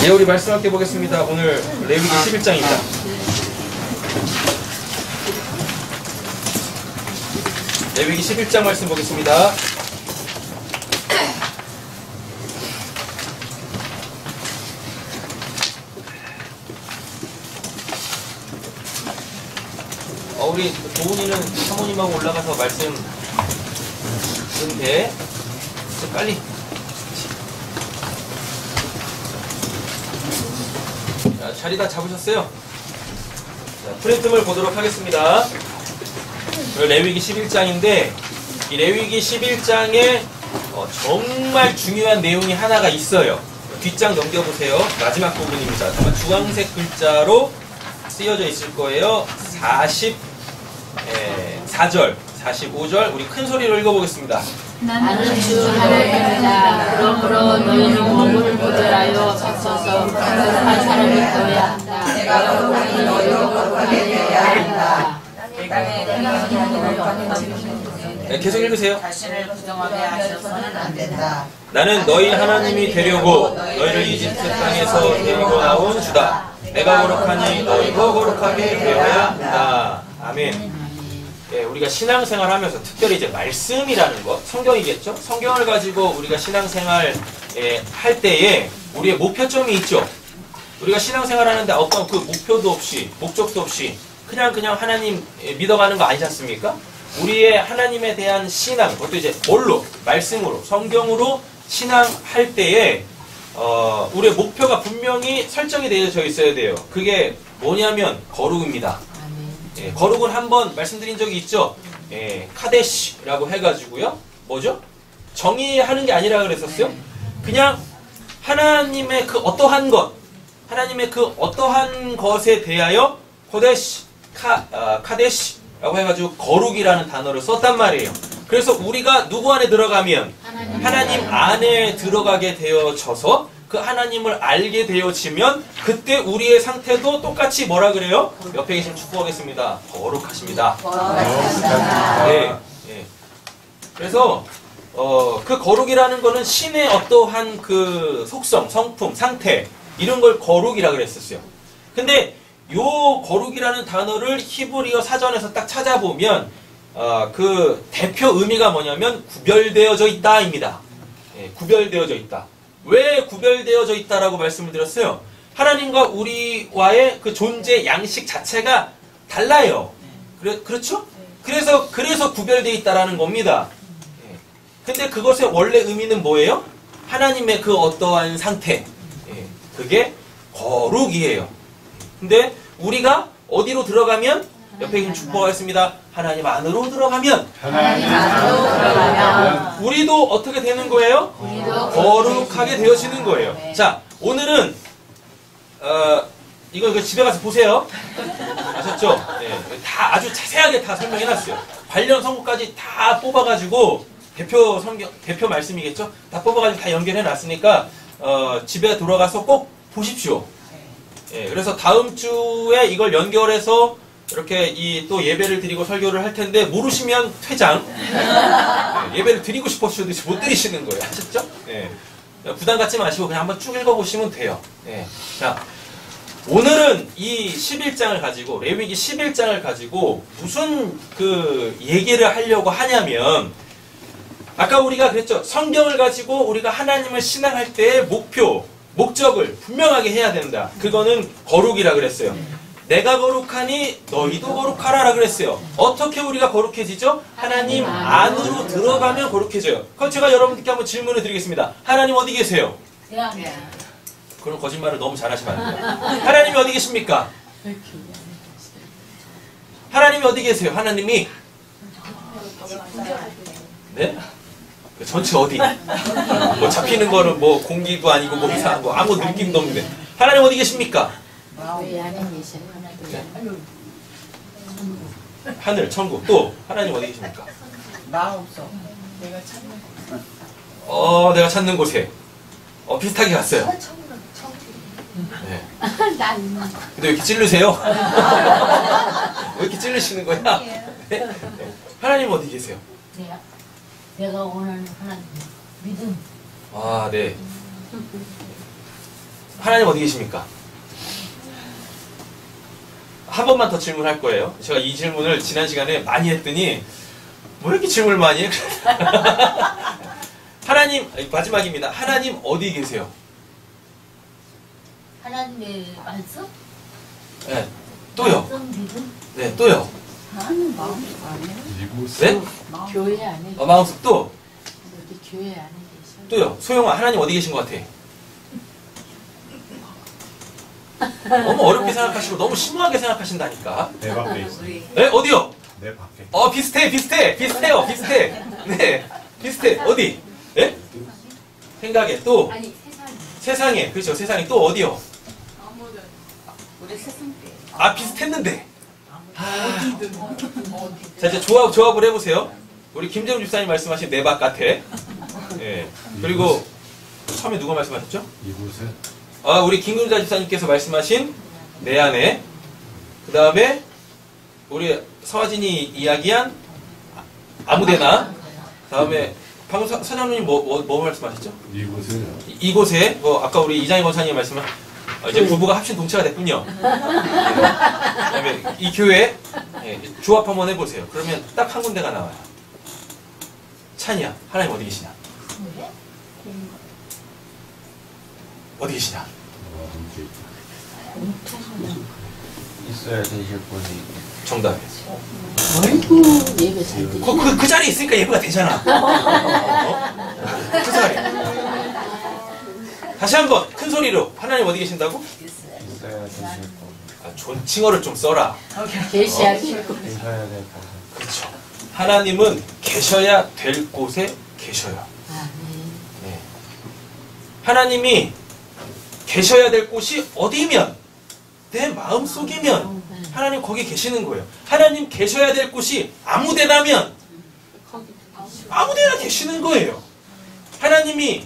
예, 우리 말씀할게 보겠습니다. 오늘 레위기 11장입니다. 레위기 11장 말씀 보겠습니다. 우리 도훈이는 사모님하고 올라가서 말씀 듣는데 좀 빨리. 자, 자리 다 잡으셨어요? 자, 프린트물 보도록 하겠습니다. 레위기 11장인데 이 레위기 11장에 정말 중요한 내용이 하나가 있어요. 뒷장 넘겨보세요. 마지막 부분입니다. 정말 주황색 글자로 쓰여져 있을 거예요. 44절, 45절 우리 큰 소리로 읽어보겠습니다. 나는 주 하나님이다. 그러므로 너희는 몸을 보존하여 서서 거룩한 사람이 되어야 한다. 내가 거룩하니 너희도 거룩하게 되어야 한다. 네, 계속 읽으세요. 자신을 부정하게 하셔서는 안 된다. 나는 너희 하나님이 되려고 너희를 이집트 땅에서 데리고 나온 주다. 내가 거룩하니 너희도 거룩하게 되어야 한다. 아멘. 예, 우리가 신앙생활 하면서 특별히 이제 말씀이라는 것, 성경이겠죠? 성경을 가지고 우리가 신앙생활 할 때에 우리의 목표점이 있죠? 우리가 신앙생활 하는데 어떤 그 목표도 없이, 목적도 없이 그냥 하나님 믿어가는 거 아니지 않습니까? 우리의 하나님에 대한 신앙, 그것도 이제 뭘로? 말씀으로, 성경으로 신앙할 때에 우리의 목표가 분명히 설정이 되어져 있어야 돼요. 그게 뭐냐면 거룩입니다. 예, 거룩은 한번 말씀드린 적이 있죠. 예, 카데시라고 해가지고요. 뭐죠? 정의하는 게 아니라 그랬었어요. 그냥 하나님의 그 어떠한 것, 하나님의 그 어떠한 것에 대하여 코데시, 카데시라고 해가지고 거룩이라는 단어를 썼단 말이에요. 그래서 우리가 누구 안에 들어가면 하나님 안에 들어가게 되어져서 그 하나님을 알게 되어지면 그때 우리의 상태도 똑같이 뭐라 그래요? 옆에 계신 축복하겠습니다. 거룩하십니다. 네, 네. 그래서 그 거룩이라는 거는 신의 어떠한 그 속성, 성품, 상태 이런 걸 거룩이라 그랬었어요. 근데 요 거룩이라는 단어를 히브리어 사전에서 딱 찾아보면 그 대표 의미가 뭐냐면 구별되어져 있다입니다. 예, 구별되어져 있다. 왜 구별되어져 있다라고 말씀을 드렸어요? 하나님과 우리와의 그 존재 양식 자체가 달라요. 그렇죠? 그래서 구별되어 있다라는 겁니다. 예. 근데 그것의 원래 의미는 뭐예요? 하나님의 그 어떠한 상태. 예. 그게 거룩이에요. 근데 우리가 어디로 들어가면 옆에 계신 축복하겠습니다. 하나님 안으로 들어가면 우리도 어떻게 되는 거예요? 거룩하게 되어지는 거예요. 자, 오늘은 이거 집에 가서 보세요. 아셨죠? 네, 다 아주 자세하게 다 설명해놨어요. 관련 성구까지 다 뽑아가지고 대표 말씀이겠죠? 다 뽑아가지고 다 연결해놨으니까 집에 돌아가서 꼭 보십시오. 예, 그래서 다음 주에 이걸 연결해서 이렇게 또 예배를 드리고 설교를 할 텐데 모르시면 퇴장. 예, 예배를 드리고 싶으셔도 못 드리시는 거예요. 아셨죠? 예, 부담 갖지 마시고 그냥 한번 쭉 읽어보시면 돼요. 예, 자, 오늘은 이 11장을 가지고 레위기 11장을 가지고 무슨 그 얘기를 하려고 하냐면 아까 우리가 그랬죠. 성경을 가지고 우리가 하나님을 신앙할 때의 목적을 분명하게 해야 된다. 그거는 거룩이라 그랬어요. 내가 거룩하니 너희도 거룩하라 그랬어요. 어떻게 우리가 거룩해지죠? 하나님 안으로 들어가면 거룩해져요. 그럼 제가 여러분들께 한번 질문을 드리겠습니다. 하나님 어디 계세요? 그런 거짓말을 너무 잘하시면 안 돼요. 하나님이 어디 계십니까? 하나님이 어디 계세요? 하나님이 네? 전체 어디? 뭐 잡히는 거는 뭐 공기도 아니고 뭐 이상한 거 아무 느낌도 없는데 하나님 어디 계십니까? 네. 하늘, 천국. 또 하나님 어디 계십니까? 나 없어. 내가 찾는 곳에 비슷하게 갔어요. 네. 근데 왜 이렇게 찌르세요? 왜 이렇게 찌르시는 거야? 네? 하나님 어디 계세요? 내가 원하는 하나님 믿음. 아, 네. 하나님 어디 계십니까? 한 번만 더 질문할 거예요. 제가 이 질문을 지난 시간에 많이 했더니 뭐 이렇게 질문을 많이 해? 하나님, 마지막입니다. 하나님 어디 계세요? 하나님의 말씀? 네, 또요. 말씀 믿음? 네, 또요. 하나님 마음속 안에? 네? 교회 안에? 마음속 또? 어디 교회 안에 계셔? 또요. 소영아, 하나님 어디 계신 것 같아? 너무 어렵게 생각하시고 너무 심오하게 생각하신다니까. 내 밖에 있어. 네, 어디요? 내 밖에. 비슷해요. 네, 비슷해. 어디? 네? 생각에 또 아니 세상에. 세상에, 그렇죠. 세상에 또 어디요? 우리 세상 때. 아, 비슷했는데. 자, 이제 조합을 해보세요. 우리 김재훈 집사님 말씀하신 내 바깥에. 예. 그리고 처음에 누가 말씀하셨죠? 이곳은 아, 우리 김금자 집사님께서 말씀하신 내 안에. 그 다음에 우리 서화진이 이야기한 아무데나. 다음에 방금 사장님이 뭐 말씀하셨죠? 이곳은 이곳에 뭐 아까 우리 이장희 권사님 말씀은 이제 부부가 합신 동체가 됐군요. 그다음에 이 교회 조합 한번 해보세요. 그러면 딱 한 군데가 나와요. 찬이야, 하나님 어디 계시냐? 어디 계시냐? 있어야 되실 분이 정답이에요. 아이고 예배 잘 드리네. 그 자리에 있으니까 예배가 되잖아. 그 자리. 다시 한번 큰 소리로 하나님 어디 계신다고? 있어야 되실 분 존칭어를 좀 써라. 계시하시고. 계셔야 될 곳은 그렇죠. 하나님은 계셔야 될 곳에 계셔요. 아, 네. 네. 하나님이 계셔야 될 곳이 어디면 내 마음속이면 하나님 거기 계시는 거예요. 하나님 계셔야 될 곳이 아무데나면 아무데나 계시는 거예요. 하나님이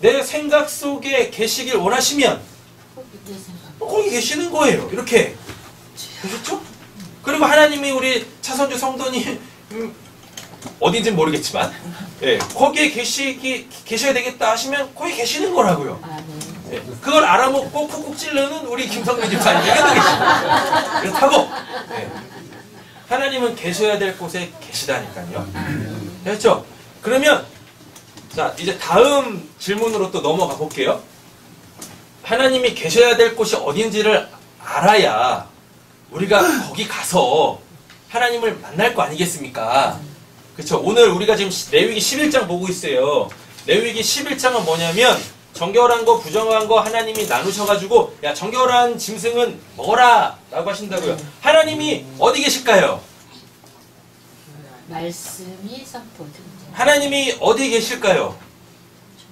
내 생각 속에 계시길 원하시면 거기 계시는 거예요. 이렇게 보셨죠? 그리고 하나님이 우리 차선주 성도님 어딘지는 모르겠지만 거기에 계셔야 되겠다 하시면 거기 계시는 거라고요. 아, 네. 그걸 알아먹고 콕콕 찌르는 우리 김성민 집사님에게도 계십니다. 그렇다고 하나님은 계셔야 될 곳에 계시다니까요. 그렇죠? 그러면 자 이제 다음 질문으로 또 넘어가 볼게요. 하나님이 계셔야 될 곳이 어딘지를 알아야 우리가 거기 가서 하나님을 만날 거 아니겠습니까? 그렇죠? 오늘 우리가 지금 레위기 11장 보고 있어요. 레위기 11장은 뭐냐면 정결한 거 부정한 거 하나님이 나누셔가지고 야 정결한 짐승은 먹어라 라고 하신다고요. 하나님이 어디 계실까요? 말씀이 선포죠. 하나님이 어디 계실까요?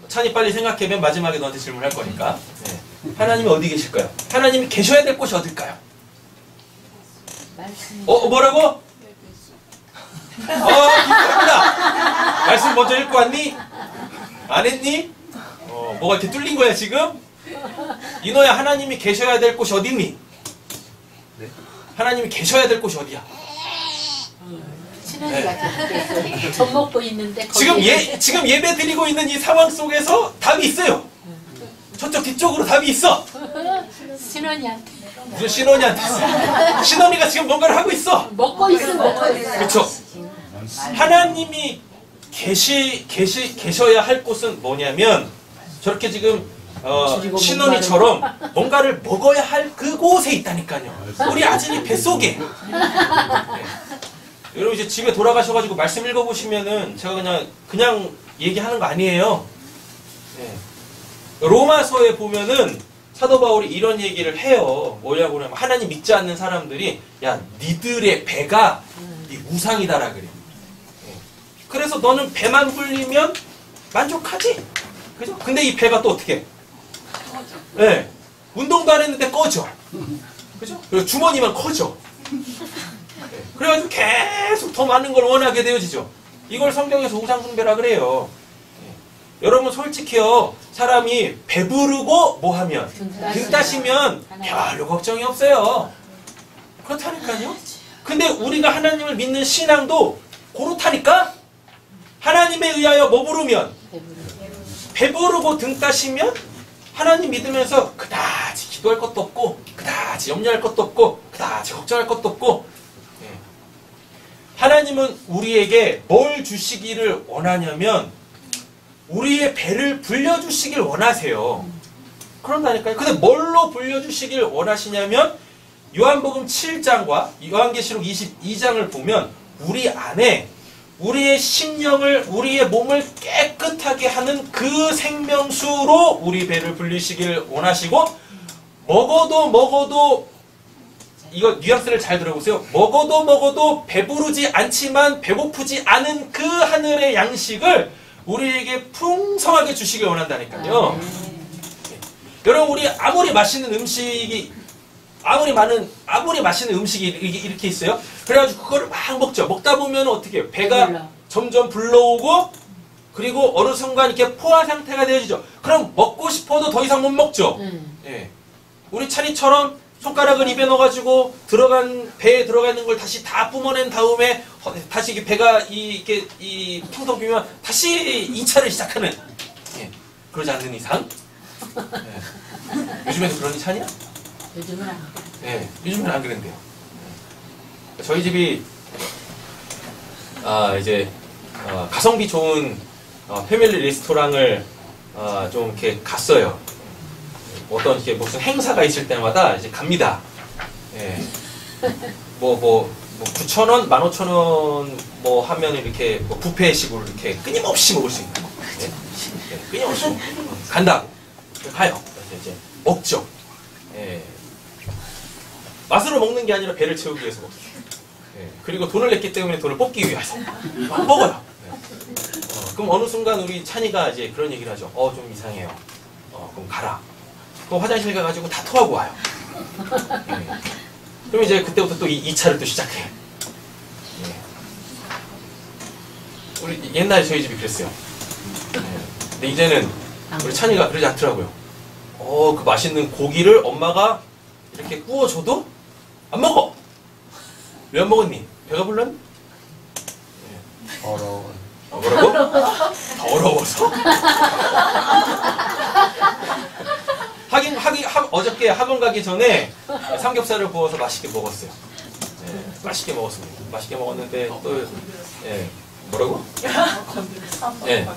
찬이 빨리 생각해. 맨 마지막에 너한테 질문할 거니까. 네. 하나님이 어디 계실까요? 하나님이 계셔야 될 곳이 어딜까요? 말씀이 뭐라고? 비슷합니다. 말씀 먼저 읽고 왔니? 안 했니? 뭐가 이렇게 뚫린 거야 지금? 이노야, 하나님이 계셔야 될 곳이 어딨니? 네. 하나님이 계셔야 될 곳이 어디야? 친언니가 계속해서 젖 먹고 있는데 지금 예배 드리고 있는 이 상황 속에서 답이 있어요. 저쪽 뒤쪽으로 답이 있어. 친언니한테 무슨 신혼이한테 있어. 신혼이가 지금 뭔가를 하고 있어. 먹고 있어. 그렇죠. 하나님이 계셔야 할 곳은 뭐냐면 저렇게 지금 신혼이처럼 뭔가를 먹어야 할 그곳에 있다니까요. 우리 아진이 뱃속에. 네. 여러분 이제 집에 돌아가셔가지고 말씀 읽어보시면은 제가 그냥 얘기하는 거 아니에요. 네. 로마서에 보면은 사도 바울이 이런 얘기를 해요. 뭐냐고 그러면 하나님 믿지 않는 사람들이 야 니들의 배가 네 우상이다라 그래. 네. 그래서 너는 배만 불리면 만족하지. 그죠? 근데 이 배가 또 어떻게 해? 네. 운동도 안 했는데 꺼져. 그죠? 그리고 주머니만 커져. 네. 그래가지고 계속 더 많은 걸 원하게 되어지죠. 이걸 성경에서 우상숭배라 그래요. 네. 여러분 솔직히요. 사람이 배부르고 뭐하면 등 따시면 별로 걱정이 없어요. 그렇다니까요. 근데 우리가 하나님을 믿는 신앙도 그렇다니까. 하나님에 의하여 뭐 부르면 배부르고 등 따시면 하나님 믿으면서 그다지 기도할 것도 없고 그다지 염려할 것도 없고 그다지 걱정할 것도 없고 예. 하나님은 우리에게 뭘 주시기를 원하냐면 우리의 배를 불려주시길 원하세요. 그런다니까요. 근데 뭘로 불려주시길 원하시냐면 요한복음 7장과 요한계시록 22장을 보면 우리 안에 우리의 심령을 우리의 몸을 깨끗하게 하는 그 생명수로 우리 배를 불리시길 원하시고 먹어도 이거 뉘앙스를 잘 들어보세요. 먹어도 배부르지 않지만 배고프지 않은 그 하늘의 양식을 우리에게 풍성하게 주시길 원한다니까요. 여러분 우리 아무리 맛있는 음식이 이렇게 있어요. 그래가지고 그거를 막 먹죠. 먹다 보면 어떻게 해요? 배가 점점 불러오고 그리고 어느 순간 이렇게 포화 상태가 되어지죠. 그럼 먹고 싶어도 더 이상 못 먹죠. 예. 우리 찬이처럼 손가락을 입에 넣어가지고 배에 들어가 있는 걸 다시 다 뿜어낸 다음에 다시 이게 배가 이렇게 텅텅 비면 다시 2차를 시작하는. 예. 그러지 않는 이상. 예. 요즘에도 그러니 찬이야? 요즘은 안 그래. 네, 요즘은 안 그런데요. 저희 집이 이제 가성비 좋은 패밀리 레스토랑을 좀 이렇게 갔어요. 어떤 이렇게 무슨 행사가 있을 때마다 이제 갑니다. 예. 뭐 9,000원, 15,000원 뭐 하면 이렇게 뭐 뷔페식으로 이렇게 끊임없이 먹을 수 있는 거. 예? 예, 끊임없이 간다고 가요. 그래서 이제 먹죠. 예. 맛으로 먹는 게 아니라 배를 채우기 위해서 먹죠. 예. 그리고 돈을 냈기 때문에 돈을 뽑기 위해서 막 먹어요. 예. 그럼 어느 순간 우리 찬이가 이제 그런 얘기를 하죠. 좀 이상해요. 그럼 가라. 그럼 화장실 가가지고 다 토하고 와요. 예. 그럼 이제 그때부터 또 2차를 또 시작해요. 예. 우리 옛날에 저희 집이 그랬어요. 예. 근데 이제는 우리 찬이가 그러지 않더라고요. 그 맛있는 고기를 엄마가 이렇게 구워줘도 안 먹어. 왜 안 먹었니? 배가 불렀니? 더러워. 뭐라고? 더러워서? 어저께 학원 가기 전에 삼겹살을 구워서 맛있게 먹었어요. 네, 맛있게 먹었습니다. 맛있게 먹었는데 또 뭐라고? 네,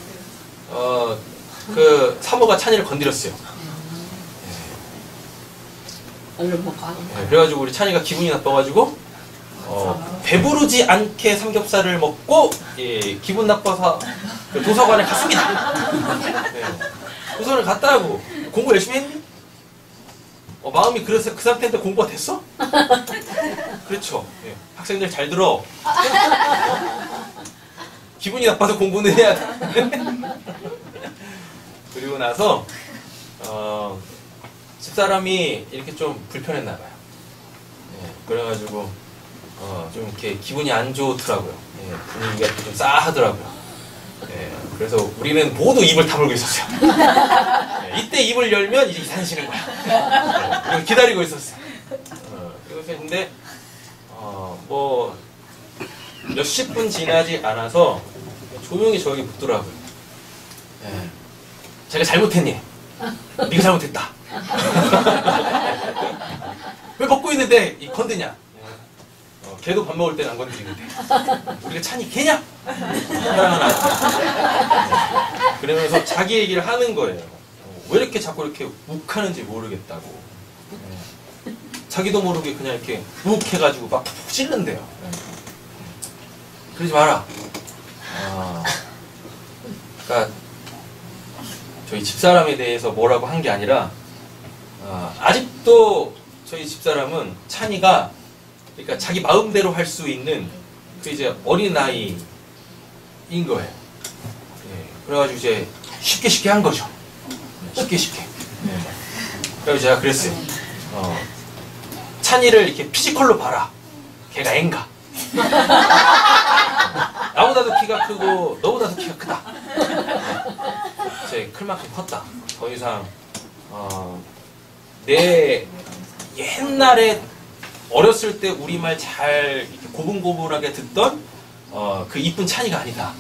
그 사모가 찬이를 건드렸어요. 얼른 먹어. 네, 그래가지고 우리 찬이가 기분이 나빠가지고 배부르지 않게 삼겹살을 먹고 기분 나빠서 도서관에 갔습니다. 네, 도서관에 갔다고 공부 열심히 했니? 마음이 그래서 그 상태인데 공부가 됐어? 그렇죠. 네, 학생들 잘 들어. 기분이 나빠서 공부는 해야 돼. 그리고 나서 집사람이 이렇게 좀 불편했나 봐요. 네, 그래가지고 좀 이렇게 기분이 안 좋더라고요. 네, 분위기가 좀 싸하더라고요. 네, 그래서 우리는 모두 입을 다물고 있었어요. 네, 이때 입을 열면 이제 이산시는 거야. 네, 기다리고 있었어요. 근데 뭐 몇십 분 지나지 않아서 조용히 저에게 묻더라고요. 네, 제가 잘못했니? 네가 잘못했다. 왜 먹고 있는데 건드냐? 걔도 밥 먹을 때는 안 건드리는데 우리가 찬이 걔냐? 그러면서 자기 얘기를 하는 거예요. 왜 이렇게 자꾸 이렇게 욱하는지 모르겠다고. 자기도 모르게 그냥 이렇게 욱 해가지고 막 푹 찔른대요. 그러지 마라. 그러니까 저희 집사람에 대해서 뭐라고 한 게 아니라 아직도 저희 집사람은 찬이가 그러니까 자기 마음대로 할 수 있는 그 이제 어린 나이인 거예요. 예, 그래가지고 이제 쉽게 한 거죠. 쉽게. 예. 그래서 제가 그랬어요. 찬이를 이렇게 피지컬로 봐라. 걔가 앵가. 나보다도 키가 크고 너보다도 키가 크다. 제 클 만큼 컸다. 더 이상 내 옛날에 어렸을 때 우리말 잘 이렇게 고분고분하게 듣던 그 이쁜 찬이가 아니다.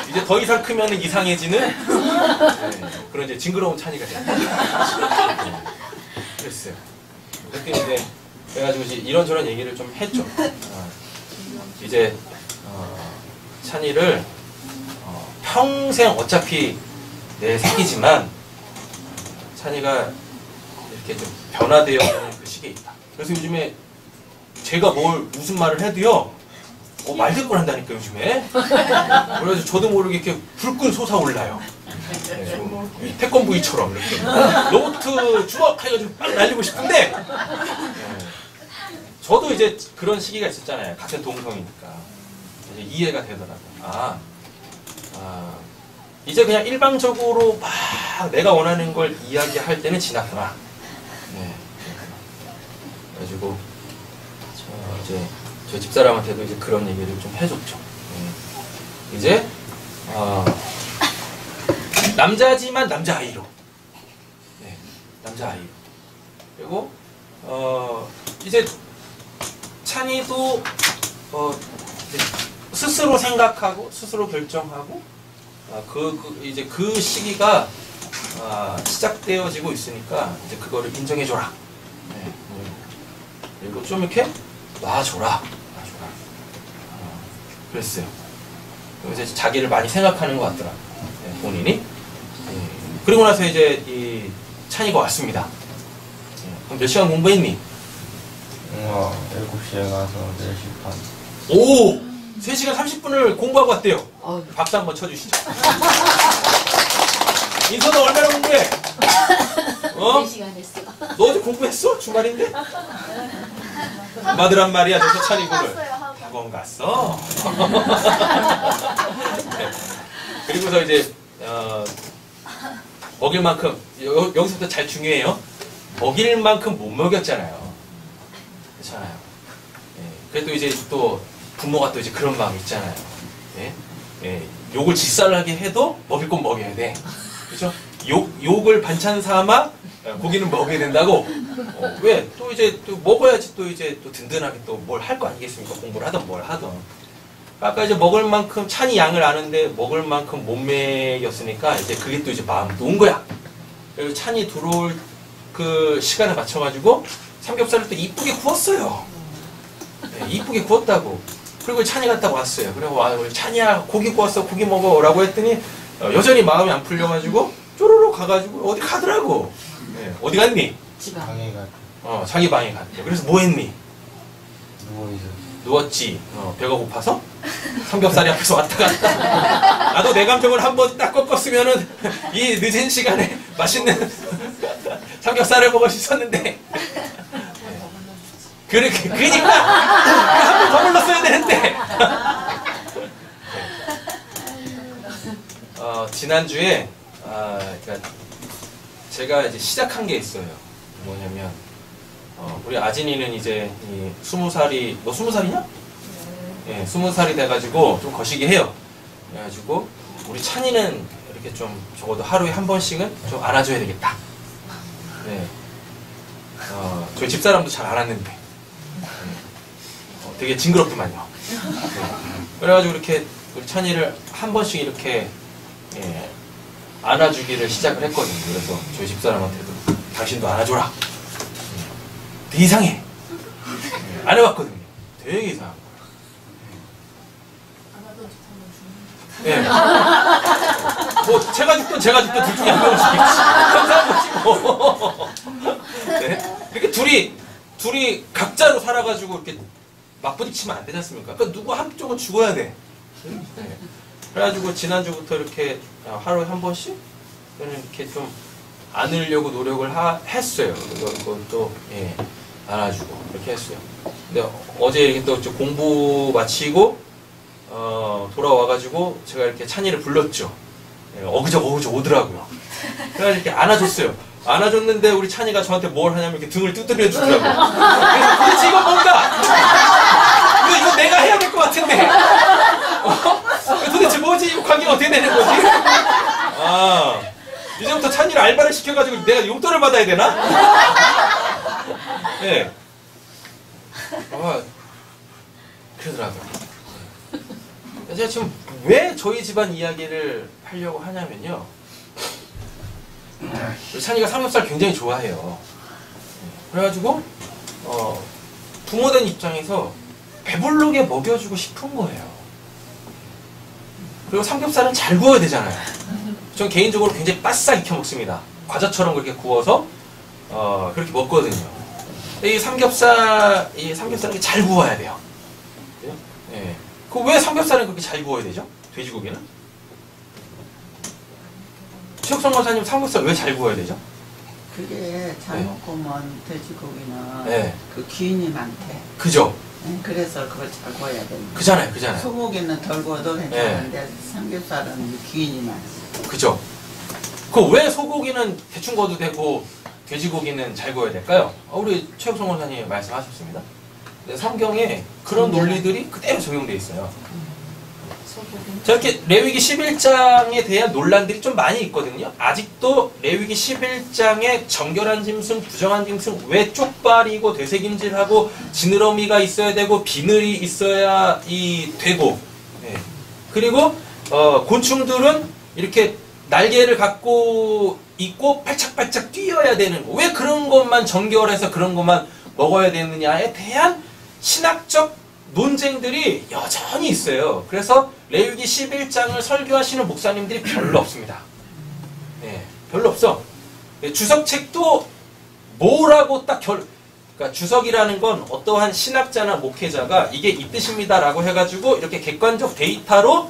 이제 더 이상 크면 이상해지는 그런 이제 징그러운 찬이가 된다. 그랬어요. 그때 이제 그래가지고 이제 이런저런 얘기를 좀 했죠. 이제 찬이를 평생 어차피 내 새끼지만 찬이가 이렇게 좀 변화되어 있는 그 시기에 있다. 그래서 요즘에 제가 무슨 말을 해도요, 말대꾸를 한다니까 요즘에. 그래서 저도 모르게 이렇게 불끈 솟아올라요. 네, 태권브이처럼 이렇게 로보트 주먹 해가지고 빨리 날리고 싶은데, 저도 이제 그런 시기가 있었잖아요. 같은 동성이니까 이제 이해가 되더라고요. 이제 그냥 일방적으로 막 내가 원하는 걸 이야기할 때는 지났구나. 네. 그래가지고 이제 저희 집사람한테도 이제 그런 얘기를 좀 해줬죠. 이제 남자지만 남자아이로, 네, 남자아이로. 그리고 이제 찬이도 스스로 생각하고 스스로 결정하고 이제 그 시기가 시작되어지고 있으니까 이제 그거를 인정해줘라. 네. 그리고 좀 이렇게 놔줘라. 그랬어요. 그래서 이제 자기를 많이 생각하는 것 같더라. 네, 본인이. 네. 그리고 나서 이제 이 찬이가 왔습니다. 네. 그럼 몇 시간 공부했니? 7시에 가서 4시 반. 오! 3시간 30분을 공부하고 왔대요. 박수 한번 쳐주시죠. 인서는 얼마나 공부해? 4시간 했어. 너 어제 공부했어? 주말인데? 마들한 말이야, 너 찬이고를. 학원 갔어? 네. 그리고서 이제 먹일 만큼 여기서부터 잘 중요해요. 먹일 만큼 못 먹였잖아요. 그렇잖아요. 네. 그래도 이제 또 부모가 또 이제 그런 마음이 있잖아요. 네? 네. 욕을 직살나게 해도 먹일 건 먹여야 돼. 그렇죠? 욕을 반찬 삼아 고기는 먹어야 된다고. 왜? 또 이제 또 먹어야지 또 이제 또 든든하게 또 뭘 할 거 아니겠습니까? 공부를 하든 뭘 하든. 아까 이제 먹을 만큼 찬이 양을 아는데 먹을 만큼 못 먹였으니까 이제 그게 또 이제 마음 놓은 거야. 그리고 찬이 들어올 그 시간에 맞춰가지고 삼겹살을 또 이쁘게 구웠어요. 네, 이쁘게 구웠다고. 그리고 찬이 갔다고 왔어요. 그리고 우리 찬이야 고기 구웠어, 고기 먹어 라고 했더니 여전히 마음이 안 풀려가지고 쪼르르 가가지고 어디 가더라고. 네, 어디 갔니? 방에 갔다. 자기 방에 갔대. 그래서 뭐 했니? 누워있어. 누웠지. 배가 고파서? 삼겹살이 앞에서 왔다 갔다. 나도 내 감정을 한번 딱 꺾었으면은 이 늦은 시간에 맛있는 삼겹살을 먹을 수 있었는데. 그러니까 한 번 더 불렀어야 되는데. 지난주에 그러니까 제가 이제 시작한 게 있어요. 뭐냐면 우리 아진이는 이제 20살이, 너 20살이냐? 예, 20살이 돼가지고 좀 거시기 해요. 그래가지고 우리 찬이는 이렇게 좀 적어도 하루에 한 번씩은 좀 안아줘야 되겠다. 네. 저희 집사람도 잘 알았는데 되게 징그럽더만요. 네. 그래가지고 이렇게 우리 찬이를 한 번씩 이렇게 안아주기를 시작을 했거든요. 그래서 저희 집사람한테도 당신도 안아줘라. 되게 이상해. 안 해봤거든요. 되게 이상한 거예요. 예. 뭐 제가 죽든 둘 중에 한 명은 죽겠지. 항상 것이고. 네. 이렇게 둘이 각자로 살아가지고 이렇게 맞부딪히면 안 되지 않습니까? 그러니까 누구 한쪽은 죽어야 돼. 네. 그래가지고 지난주부터 이렇게 하루에 한 번씩 이렇게 좀 안으려고 노력을 했어요. 그것도 안아주고 이렇게 했어요. 근데 어제 이렇게 또 공부 마치고 돌아와가지고 제가 이렇게 찬이를 불렀죠. 어그적 오더라고요. 그래서 이렇게 안아줬어요. 안아줬는데 우리 찬이가 저한테 뭘 하냐면 이렇게 등을 두드려 주더라고요. 그래서 도대체 이건 뭔가? 이거 내가 해야 될 것 같은데. 도대체 뭐지? 이 관계가 어떻게 되는 거지? 이제부터 찬이를 알바를 시켜가지고 내가 용돈을 받아야 되나? 네. 그러더라고요. 제가 지금 왜 저희 집안 이야기를 하려고 하냐면요. 우리 찬이가 삼겹살 굉장히 좋아해요. 그래가지고 부모된 입장에서 배부르게 먹여주고 싶은 거예요. 그리고 삼겹살은 잘 구워야 되잖아요. 전 개인적으로 굉장히 바싹 익혀 먹습니다. 과자처럼 그렇게 구워서 그렇게 먹거든요. 이 삼겹살은 잘 구워야 돼요. 예. 그 왜 삼겹살은 그렇게 잘 구워야 되죠? 돼지고기는? 최혁성 권사님 삼겹살 왜 잘 구워야 되죠? 그게 잘못 구우면 돼지고기는 네. 그 기운이 많대. 그죠? 그래서 그걸 잘 구워야 됩니다. 그잖아요. 소고기는 덜 구워도 괜찮은데 삼겹살은 기운이 많아. 그죠? 그 왜 소고기는 대충 구워도 되고 돼지고기는 잘 구워야 될까요? 우리 최혁성 권사님 말씀하셨습니다. 성경에 그런 논리들이 그대로 적용되어 있어요. 저렇게 레위기 11장에 대한 논란들이 좀 많이 있거든요. 아직도 레위기 11장에 정결한 짐승, 부정한 짐승, 왜 쪽발이고 되새김질하고 지느러미가 있어야 되고 비늘이 있어야 되고, 네. 그리고 곤충들은 이렇게 날개를 갖고 있고 팔짝팔짝 뛰어야 되는, 왜 그런 것만 정결해서 그런 것만 먹어야 되느냐에 대한 신학적 논쟁들이 여전히 있어요. 그래서 레위기 11장을 설교하시는 목사님들이 별로 없습니다. 네, 별로 없어. 주석책도 뭐라고 딱 그러니까 주석이라는 건 어떠한 신학자나 목회자가 이게 이 뜻입니다라고 해가지고 이렇게 객관적 데이터로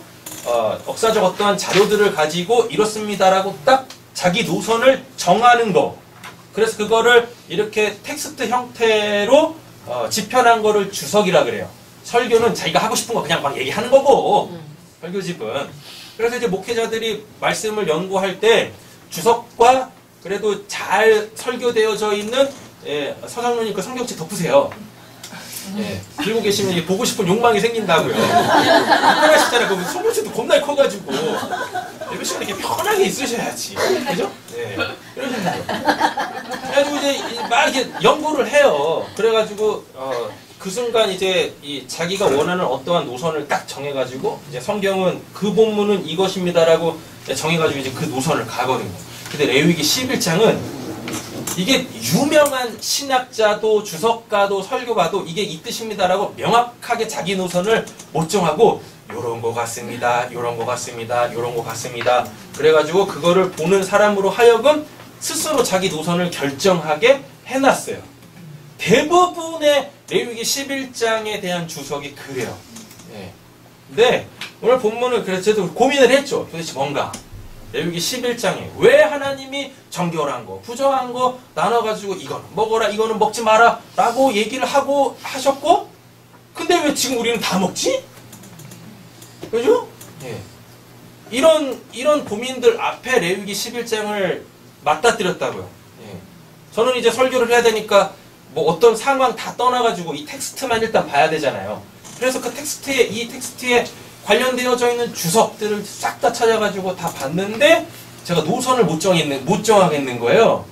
역사적 어떠한 자료들을 가지고 이렇습니다라고 딱 자기 노선을 정하는 거. 그래서 그거를 이렇게 텍스트 형태로 집현한 거를 주석이라 그래요. 설교는 자기가 하고 싶은 거 그냥 막 얘기하는 거고, 설교집은. 그래서 이제 목회자들이 말씀을 연구할 때 주석과 그래도 잘 설교되어져 있는 서장로님 그 성경책 덮으세요. 들고 계시면 이게 보고 싶은 욕망이 생긴다고요. 편하시잖아요. 그 성경책도 겁나 커가지고 예배 시간에 이렇게 편하게 있으셔야지. 그죠? 네. 이러시면 돼요. 그래가지고 이제 막 이렇게 연구를 해요. 그래가지고 그 순간 이제 자기가 원하는 어떠한 노선을 딱 정해가지고 이제 성경은 그 본문은 이것입니다라고 정해가지고 이제 그 노선을 가거든요. 근데 레위기 11장은 이게 유명한 신학자도 주석가도 설교가도 이게 이 뜻입니다라고 명확하게 자기 노선을 못 정하고 요런 거 같습니다. 요런 거 같습니다. 요런 거 같습니다. 그래가지고 그거를 보는 사람으로 하여금 스스로 자기 노선을 결정하게 해놨어요. 대부분의 레위기 11장에 대한 주석이 그래요. 근데 오늘 본문은 그래서 저도 고민을 했죠. 도대체 뭔가. 레위기 11장에 왜 하나님이 정결한 거, 부정한 거 나눠가지고 이거는 먹어라, 이거는 먹지 마라 라고 얘기를 하고 하셨고, 근데 왜 지금 우리는 다 먹지? 그죠? 이런 고민들 앞에 레위기 11장을 맞닥뜨렸다고요. 저는 이제 설교를 해야 되니까 뭐 어떤 상황 다 떠나가지고 이 텍스트만 일단 봐야 되잖아요. 그래서 그 이 텍스트에 관련되어져 있는 주석들을 싹 다 찾아가지고 다 봤는데 제가 노선을 못 정하겠는 거예요.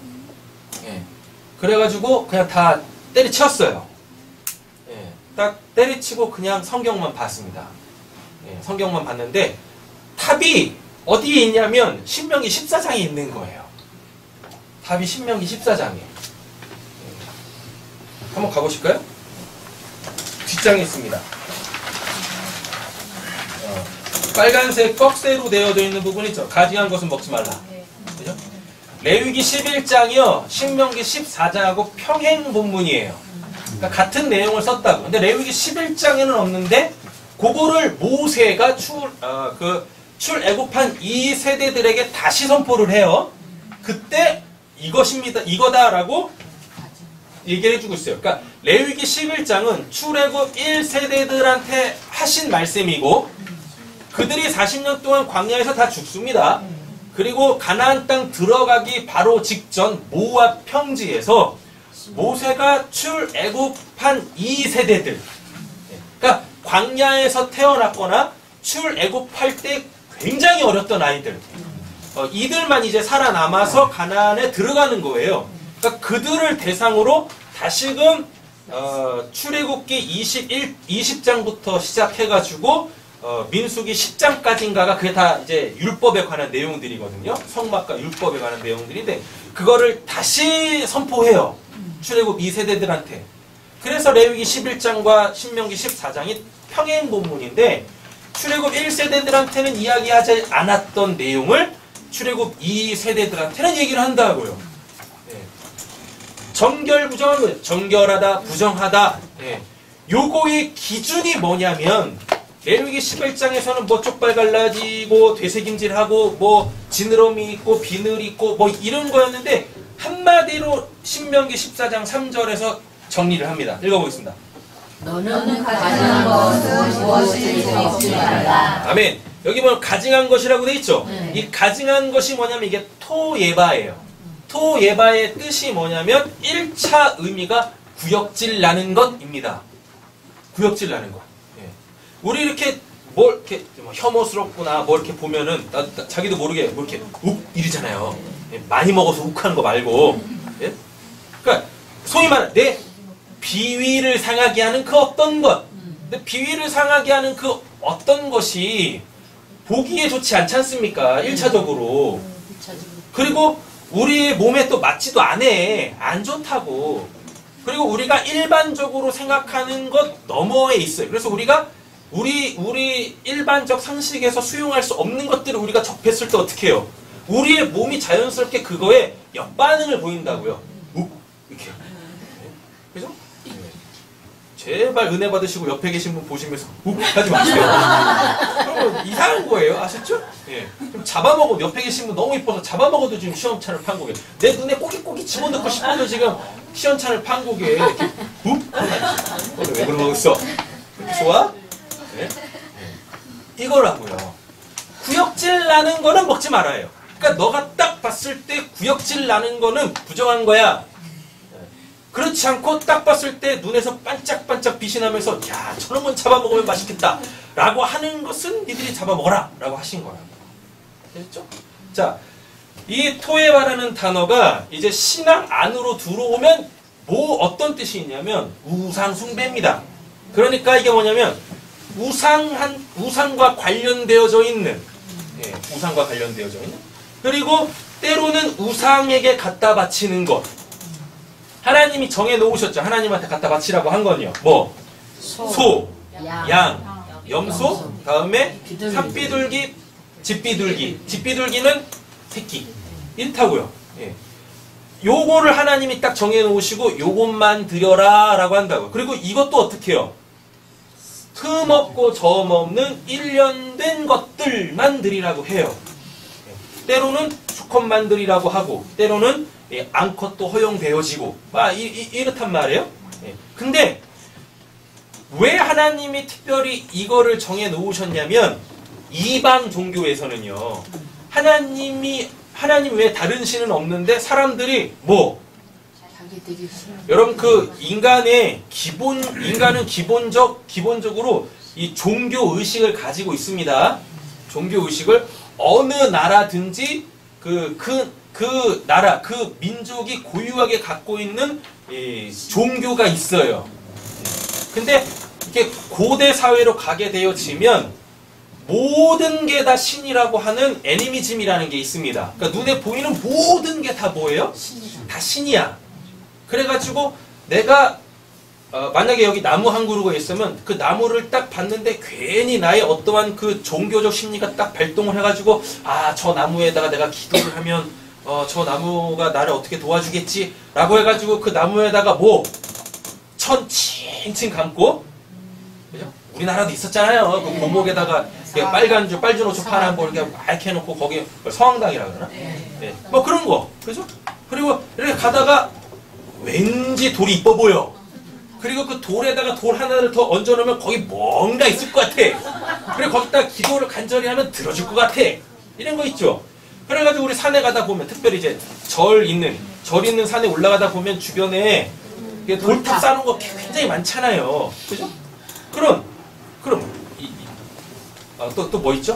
그래가지고 그냥 다 때리쳤어요. 딱 때리치고 그냥 성경만 봤습니다. 성경만 봤는데 답이 어디에 있냐면 신명기 14장에 있는 거예요. 답이 신명기 14장에. 한번 가보실까요? 뒷장에 있습니다. 빨간색 꺽쇠로 되어져 있는 부분 있죠. 가증한 것은 먹지 말라. 그죠? 레위기 11장이요. 신명기 14장하고 평행 본문이에요. 그러니까 같은 내용을 썼다고. 근데 레위기 11장에는 없는데 그거를 모세가 출애굽한 이 세대들에게 다시 선포를 해요. 그때 이것입니다. 이거다라고 얘기를 해주고 있어요. 그러니까 레위기 11장은 출애굽 1세대들한테 하신 말씀이고 그들이 40년 동안 광야에서 다 죽습니다. 그리고 가나안 땅 들어가기 바로 직전 모압 평지에서 모세가 출애굽한 이 세대들, 그러니까 광야에서 태어났거나 출애굽할 때 굉장히 어렸던 아이들, 이들만 이제 살아남아서 가나안에 들어가는 거예요. 그러니까 그들을 대상으로 다시금 출애굽기 20장부터 시작해가지고 민수기 10장까지인가가 그게 다 이제 율법에 관한 내용들이거든요. 성막과 율법에 관한 내용들인데 그거를 다시 선포해요. 출애굽 2세대들한테. 그래서 레위기 11장과 신명기 14장이 평행 본문인데 출애굽 1세대들한테는 이야기하지 않았던 내용을 출애굽 2세대들한테는 얘기를 한다고요. 네. 정결 부정한 거예요. 정결하다, 부정하다. 네. 요거의 기준이 뭐냐면 레위기 11장에서는 뭐 쪽발 갈라지고 되새김질하고 뭐 지느러미 있고 비늘 있고 뭐 이런 거였는데 한마디로 신명기 14장 3절에서 정리를 합니다. 읽어보겠습니다. 너는 가증한 것은 무엇인지 먹지 말라. 아멘. 여기 보면 가증한 것이라고 돼 있죠. 네. 이 가증한 것이 뭐냐면 이게 토예바예요. 토예바의 뜻이 뭐냐면 1차 의미가 구역질 나는 것입니다. 구역질 나는 것. 예. 우리 이렇게 뭘 이렇게 뭐 혐오스럽구나 뭐 이렇게 보면은 자기도 모르게 뭐 이렇게 욱 이러잖아요. 예. 많이 먹어서 욱하는 거 말고. 예? 그러니까 소위 말해 내 비위를 상하게 하는 그 어떤 것. 근데 비위를 상하게 하는 그 어떤 것이 보기에 좋지 않지 않습니까? 1차적으로. 그리고 우리 몸에 또 맞지도 않아. 안 좋다고. 그리고 우리가 일반적으로 생각하는 것 너머에 있어요. 그래서 우리가 우리 일반적 상식에서 수용할 수 없는 것들을 우리가 접했을 때 어떻게 해요? 우리의 몸이 자연스럽게 그거에 역반응을 보인다고요. 이렇게. 그죠? 제발 은혜 받으시고 옆에 계신 분 보시면서 하지 마세요. 그러면 이상한 거예요. 아셨죠? 예. 좀 잡아먹어도 옆에 계신 분 너무 이뻐서 잡아먹어도 지금 시험찬을 판 거게. 내 눈에 꼬깃꼬깃 집어넣고 싶어도 지금 시험찬을 판 거게. 이렇게 왜 그런 거 있어? 좋아? 네? 이거라고요. 구역질 나는 거는 먹지 말아요. 그러니까 너가 딱 봤을 때 구역질 나는 거는 부정한 거야. 그렇지 않고 딱 봤을 때 눈에서 반짝반짝 빛이 나면서 야 저런 건 잡아먹으면 맛있겠다 라고 하는 것은 니들이 잡아먹어라 라고 하신 거라고. 됐죠? 자, 이 토에바라는 단어가 이제 신앙 안으로 들어오면 뭐 어떤 뜻이 있냐면 우상 숭배입니다. 그러니까 이게 뭐냐면 우상과 관련되어져 있는 우상과 관련되어져 있는 그리고 때로는 우상에게 갖다 바치는 것. 하나님이 정해 놓으셨죠. 하나님한테 갖다 바치라고 한 건요. 뭐? 소, 양, 염소, 다음에 삽비둘기, 집비둘기. 집비둘기는 새끼. 이렇다고요. 예. 요거를 하나님이 딱 정해 놓으시고 요것만 드려라 라고 한다고요. 그리고 이것도 어떻게 해요? 틈 없고 점 없는 일련된 것들만 드리라고 해요. 예. 때로는 수컷만 드리라고 하고 때로는 암컷도 허용되어지고 이렇단 말이에요. 근데 왜 하나님이 특별히 이거를 정해 놓으셨냐면 이방 종교에서는요. 하나님 외에 다른 신은 없는데 사람들이 뭐 여러분 그 인간은 기본적으로 이 종교 의식을 가지고 있습니다. 종교 의식을 어느 나라든지 그 나라, 그 민족이 고유하게 갖고 있는 종교가 있어요. 근데 이렇게 고대 사회로 가게 되어지면 모든 게 다 신이라고 하는 애니미즘이라는 게 있습니다. 그러니까 눈에 보이는 모든 게 다 뭐예요? 다 신이야. 그래가지고 내가 만약에 여기 나무 한 그루가 있으면 그 나무를 딱 봤는데 괜히 나의 어떠한 그 종교적 심리가 딱 발동을 해가지고 아, 저 나무에다가 내가 기도를 하면 저 나무가 나를 어떻게 도와주겠지 라고 해가지고 그 나무에다가 뭐 천 칭칭 감고 그죠? 우리나라도 있었잖아요. 그 고목에다가 빨주 노초 파란 거 이렇게 맑게 해놓고 거기에 성황당이라 그러나? 네. 뭐 그런 거 그죠? 그리고 이렇게 가다가 왠지 돌이 이뻐 보여. 그리고 그 돌에다가 돌 하나를 더 얹어놓으면 거기 뭔가 있을 것 같아. 그리고 거기다가 기도를 간절히 하면 들어줄 것 같아. 이런 거 있죠. 그래가지고 우리 산에 가다 보면 특별히 이제 절 있는 산에 올라가다 보면 주변에 돌탑 쌓는 거 굉장히 많잖아요. 그죠? 그럼 또 뭐 있죠?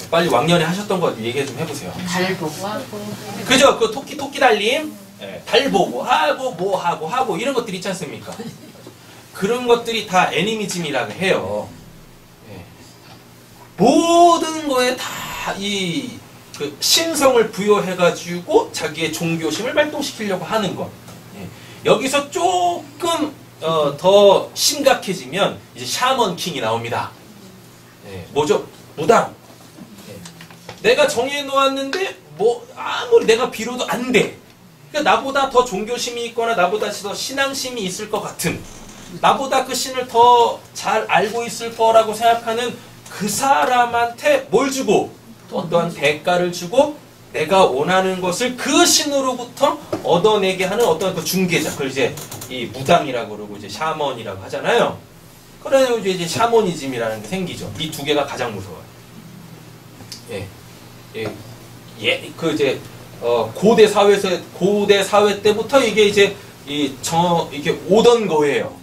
빨리 왕년에 하셨던 거 얘기 좀 해보세요. 달 보고 그죠? 그 토끼 달림. 달보고 하고 뭐 하고 이런 것들이 있지 않습니까? 그런 것들이 다 애니미즘이라고 해요. 예. 모든 거에 다 이 그 신성을 부여해가지고 자기의 종교심을 발동시키려고 하는 것. 예. 여기서 조금 더 심각해지면 이제 샤먼 킹이 나옵니다. 예. 뭐죠? 무당. 예. 내가 정해놓았는데 뭐 아무리 내가 빌어도 안 돼. 그러니까 나보다 더 종교심이 있거나 나보다 더 신앙심이 있을 것 같은, 나보다 그 신을 더 잘 알고 있을 거라고 생각하는 그 사람한테 뭘 주고 또 어떠한 대가를 주고 내가 원하는 것을 그 신으로부터 얻어내게 하는 어떤 그 중개자, 그걸 이제 이 무당이라고 그러고 이제 샤먼이라고 하잖아요. 그래서 이제 샤머니즘이라는 게 생기죠. 이 두 개가 가장 무서워요. 그 이제 고대 사회 때부터 이게 이제 이게 오던 거예요.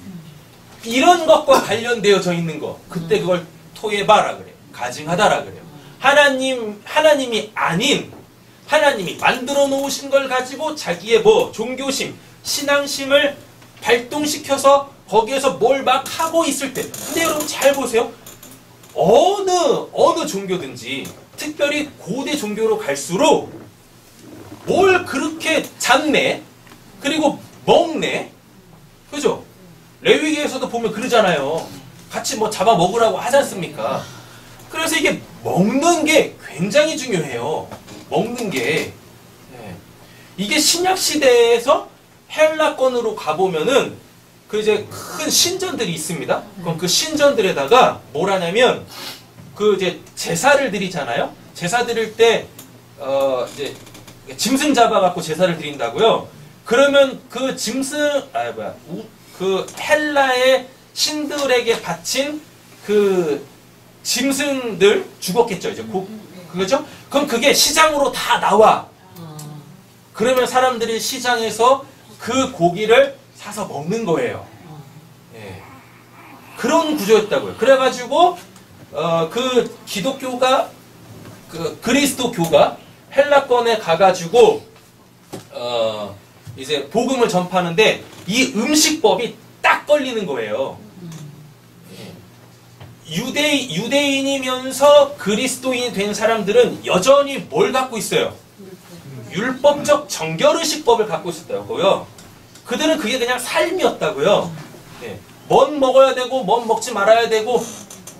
이런 것과 관련되어져 있는 거, 그때 그걸 토예바라 그래요. 가증하다라 그래요. 하나님이 아닌, 하나님이 만들어 놓으신 걸 가지고 자기의 종교심, 신앙심을 발동시켜서 거기에서 뭘 막 하고 있을 때, 근데 여러분 잘 보세요. 어느 종교든지, 특별히 고대 종교로 갈수록 뭘 그렇게 잡네, 그리고 먹네, 그죠? 레위기에서도 보면 그러잖아요. 같이 뭐 잡아 먹으라고 하지 않습니까? 그래서 이게 먹는 게 굉장히 중요해요. 먹는 게. 이게 신약시대에서 헬라권으로 가보면은 그 이제 큰 신전들이 있습니다. 그럼 그 신전들에다가 뭘 하냐면 그 이제 제사를 드리잖아요. 제사 드릴 때 이제 짐승 잡아갖고 제사를 드린다고요. 그러면 그 그 헬라의 신들에게 바친 그 짐승들 죽었겠죠. 이제 그거죠? 그럼 그게 시장으로 다 나와. 그러면 사람들이 시장에서 그 고기를 사서 먹는 거예요. 예. 그런 구조였다고요. 그래가지고 그 기독교가 그 그리스도교가 헬라권에 가가지고 이제 복음을 전파하는데 이 음식법이 딱 걸리는 거예요. 유대인이면서 그리스도인이 된 사람들은 여전히 뭘 갖고 있어요? 율법적 정결의식법을 갖고 있었다고요. 그들은 그게 그냥 삶이었다고요. 뭔 먹어야 되고 뭔 먹지 말아야 되고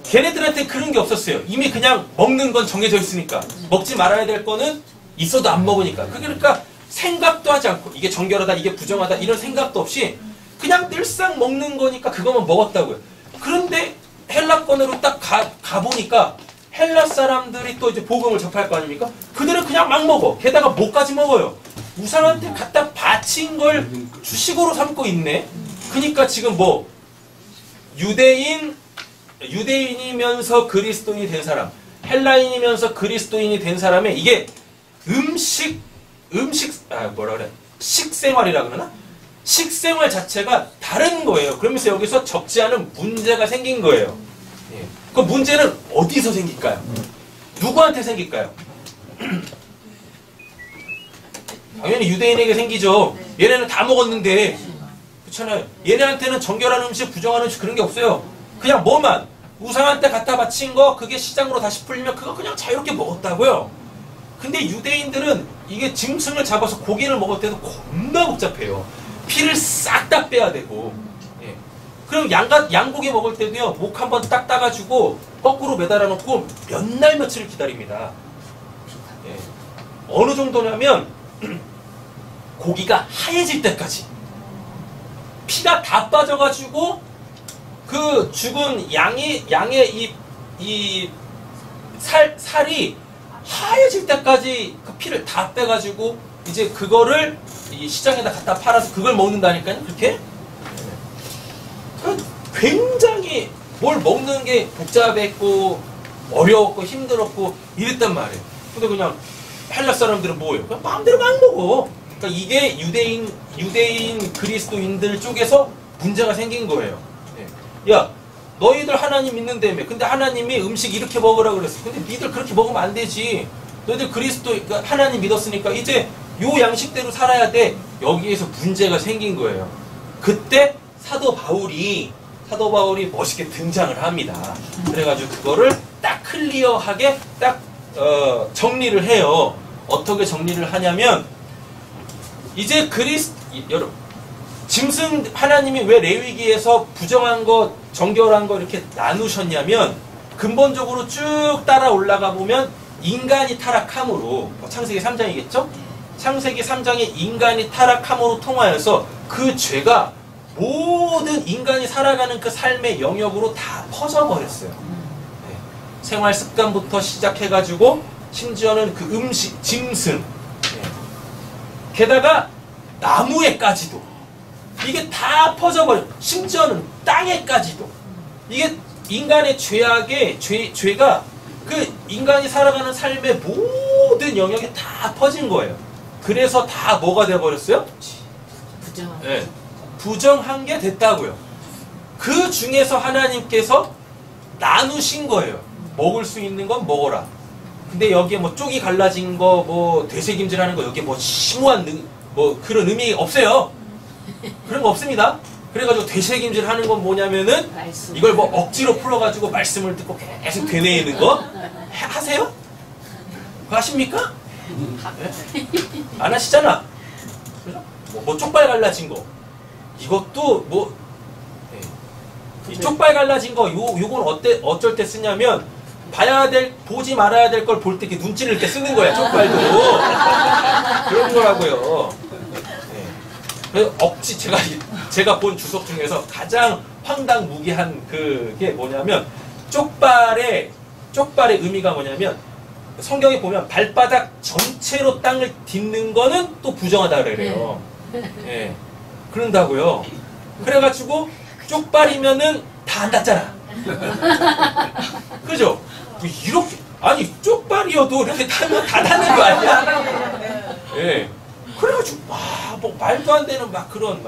걔네들한테 그런 게 없었어요. 이미 그냥 먹는 건 정해져 있으니까. 먹지 말아야 될 거는 있어도 안 먹으니까. 그러니까 생각도 하지 않고 이게 정결하다 이게 부정하다 이런 생각도 없이 그냥 늘상 먹는 거니까 그것만 먹었다고요. 그런데 헬라권으로 딱 가보니까 헬라 사람들이 또 이제 복음을 접할 거 아닙니까? 그들은 그냥 막 먹어. 게다가 뭐까지 먹어요. 우상한테 갖다 바친 걸 주식으로 삼고 있네. 그러니까 지금 유대인이면서 그리스도인이 된 사람, 헬라인이면서 그리스도인이 된 사람의 이게 식생활이라 그러나? 식생활 자체가 다른 거예요. 그러면서 여기서 적지 않은 문제가 생긴 거예요. 예. 그 문제는 어디서 생길까요? 누구한테 생길까요? 당연히 유대인에게 생기죠. 얘네는 다 먹었는데, 그렇잖아요. 얘네한테는 정결한 음식, 부정한 음식 그런 게 없어요. 그냥 우상한테 갖다 바친 거 그게 시장으로 다시 풀리면 그거 그냥 자유롭게 먹었다고요. 근데 유대인들은 이게 짐승을 잡아서 고기를 먹을 때도 겁나 복잡해요. 피를 싹 다 빼야 되고, 예. 그럼 양고기 먹을 때도요, 목 한번 딱 따가지고 거꾸로 매달아 놓고 몇 날 며칠을 기다립니다. 예. 어느 정도냐면 고기가 하얘질 때까지 피가 다 빠져가지고 그 죽은 양의 이 살이 하얘질 때까지 그 피를 다 빼가지고 이제 그거를 이 시장에다 갖다 팔아서 그걸 먹는다니까요. 그렇게 굉장히 뭘 먹는 게 복잡했고 어려웠고 힘들었고 이랬단 말이에요. 근데 그냥 헬라 사람들은 뭐예요? 그냥 마음대로 막 먹어. 그러니까 이게 유대인 그리스도인들 쪽에서 문제가 생긴 거예요. 야, 너희들 하나님 믿는다며. 근데 하나님이 음식 이렇게 먹으라 그랬어. 근데 니들 그렇게 먹으면 안 되지. 너희들 하나님 믿었으니까 이제 요 양식대로 살아야 돼. 여기에서 문제가 생긴 거예요. 그때 사도 바울이 멋있게 등장을 합니다. 그래가지고 그거를 딱 클리어하게 딱 정리를 해요. 어떻게 정리를 하냐면 이제 여러분 짐승 하나님이 왜 레위기에서 부정한 거 정결한 거 이렇게 나누셨냐면 근본적으로 쭉 따라 올라가 보면 인간이 타락함으로 창세기 3장이겠죠? 창세기 3장에 인간이 타락함으로 통하여서 그 죄가 모든 인간이 살아가는 그 삶의 영역으로 다 퍼져버렸어요. 네. 생활 습관부터 시작해가지고 심지어는 그 음식, 짐승, 네. 게다가 나무에까지도 이게 다 퍼져버려. 심지어는 땅에까지도 이게 인간의 죄가 그 인간이 살아가는 삶의 모든 영역에 다 퍼진 거예요. 그래서 다 뭐가 돼버렸어요? 부정한. 네. 부정한 게 됐다고요. 그 중에서 하나님께서 나누신 거예요. 먹을 수 있는 건 먹어라. 근데 여기에 뭐 쪽이 갈라진 거, 뭐 되새김질하는 거, 여기에 뭐 심오한 뭐 그런 의미 없어요. 그런 거 없습니다. 그래가지고 되새김질하는 건 뭐냐면은 말씀. 이걸 뭐 억지로 풀어가지고 말씀을 듣고 계속 되뇌이는 거 하세요? 그거 하십니까? 네? 안 하시잖아. 그죠? 뭐 쪽발 갈라진 거. 이것도 뭐 이 쪽발 갈라진 거 요건 어쩔 때 쓰냐면 보지 말아야 될 걸 볼 때 눈 찌를 때 쓰는 거야. 쪽발도 그런 거라고요. 네. 그래서 억지 제가 본 주석 중에서 가장 황당무계한 그게 뭐냐면 쪽발의 의미가 뭐냐면 성경에 보면 발바닥 전체로 땅을 딛는 거는 또 부정하다 그래요. 네. 그런다고요. 그래가지고 쪽발이면은 다 안 닿잖아. 그죠? 이렇게 아니 쪽발이어도 이렇게 타면 다 닿는 거 아니야? 예. 그래가지고 뭐 말도 안 되는 막 그런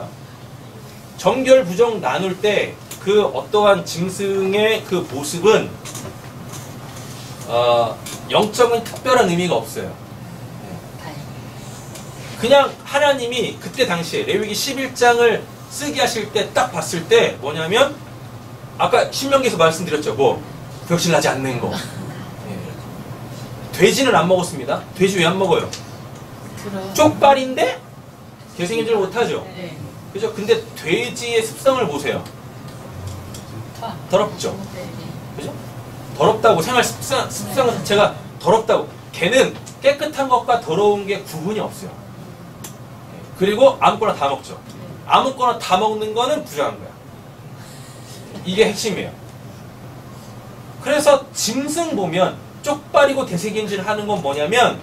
정결 부정 나눌 때 그 어떠한 짐승의 그 모습은 영적인 특별한 의미가 없어요. 그냥 하나님이 그때 당시에 레위기 11장을 쓰게 하실 때 딱 봤을 때 뭐냐면 아까 신명기에서 말씀드렸죠. 뭐 벽실나지 않는 거. 예. 돼지는 안 먹었습니다. 돼지 왜 안 먹어요? 쪽발인데 되새김질 못하죠. 네. 그죠? 근데 돼지의 습성을 보세요. 더럽죠. 그죠? 더럽다고 생활 습성 자체가 더럽다고. 걔는 깨끗한 것과 더러운 게 구분이 없어요. 그리고 아무거나 다 먹죠. 아무거나 다 먹는 거는 부정한 거야. 이게 핵심이에요. 그래서 짐승 보면 쪽발이고 되새김질 하는 건 뭐냐면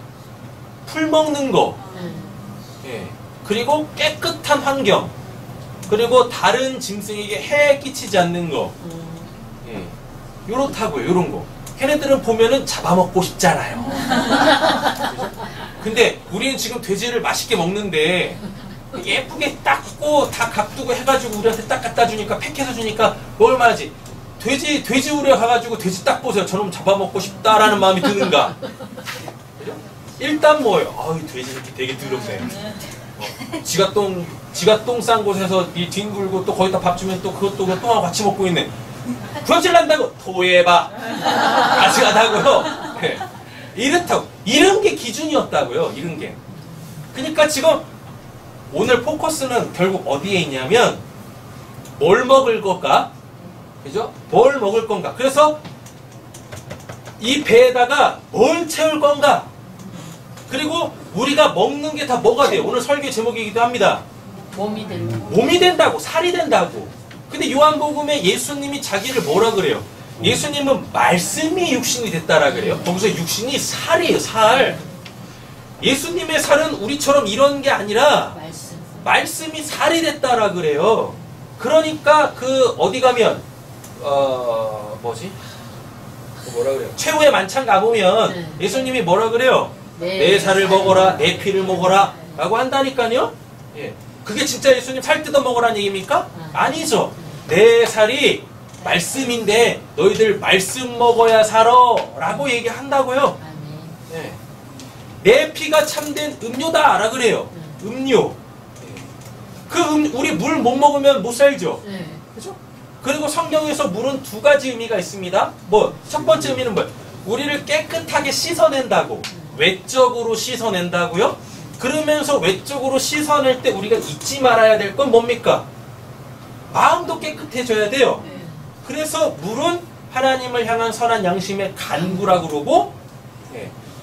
풀 먹는 거, 예. 그리고 깨끗한 환경, 그리고 다른 짐승에게 해에 끼치지 않는 거, 예. 요렇다고요. 요런 거. 걔네들은 보면은 잡아먹고 싶잖아요. 근데 우리는 지금 돼지를 맛있게 먹는데 예쁘게 닦고 다 각두고 해가지고 우리한테 딱 갖다 주니까 팩해서 주니까 뭘 말하지? 돼지 우려 가가지고 돼지 딱 보세요. 저놈 잡아먹고 싶다라는 마음이 드는가? 그죠? 일단 뭐예요? 아유 돼지 이렇게 되게 더럽네. 지가 똥 싼 곳에서 이 뒹굴고 또 거기다 밥 주면 또 그것도 그 똥하고 같이 먹고 있네. 구역질 난다고 토해봐. 아직하다고요. 네. 이렇다고. 이런 게 기준이었다고요. 이런 게. 그러니까 지금 오늘 포커스는 결국 어디에 있냐면 뭘 먹을 건가? 그죠? 뭘 먹을 건가? 그래서 이 배에다가 뭘 채울 건가? 그리고 우리가 먹는 게 다 뭐가 돼요? 오늘 설교 제목이기도 합니다. 몸이 된다고, 살이 된다고. 근데 요한복음에 예수님이 자기를 뭐라 그래요? 예수님은 말씀이 육신이 됐다라 그래요. 거기서 육신이 살이에요, 살. 예수님의 살은 우리처럼 이런 게 아니라 말씀이 살이 됐다라 그래요. 그러니까 그 어디 가면 뭐지? 뭐라 그래요? 최후의 만찬 가보면 예수님이 뭐라 그래요? 내 살을 먹어라, 내 피를 먹어라 라고 한다니까요. 예. 그게 진짜 예수님 살 뜯어 먹으라는 얘기입니까? 아니죠. 내 살이 말씀인데 너희들 말씀 먹어야 살아 라고 얘기한다고요. 예. 내 피가 참된 음료다 라 그래요. 음료. 우리 물 못 먹으면 못 살죠. 그죠? 그리고 성경에서 물은 두 가지 의미가 있습니다. 첫 번째 의미는 뭐예요? 우리를 깨끗하게 씻어낸다고. 외적으로 씻어낸다고요? 그러면서 외적으로 씻어낼 때 우리가 잊지 말아야 될 건 뭡니까? 마음도 깨끗해져야 돼요. 그래서 물은 하나님을 향한 선한 양심의 간구라고 그러고,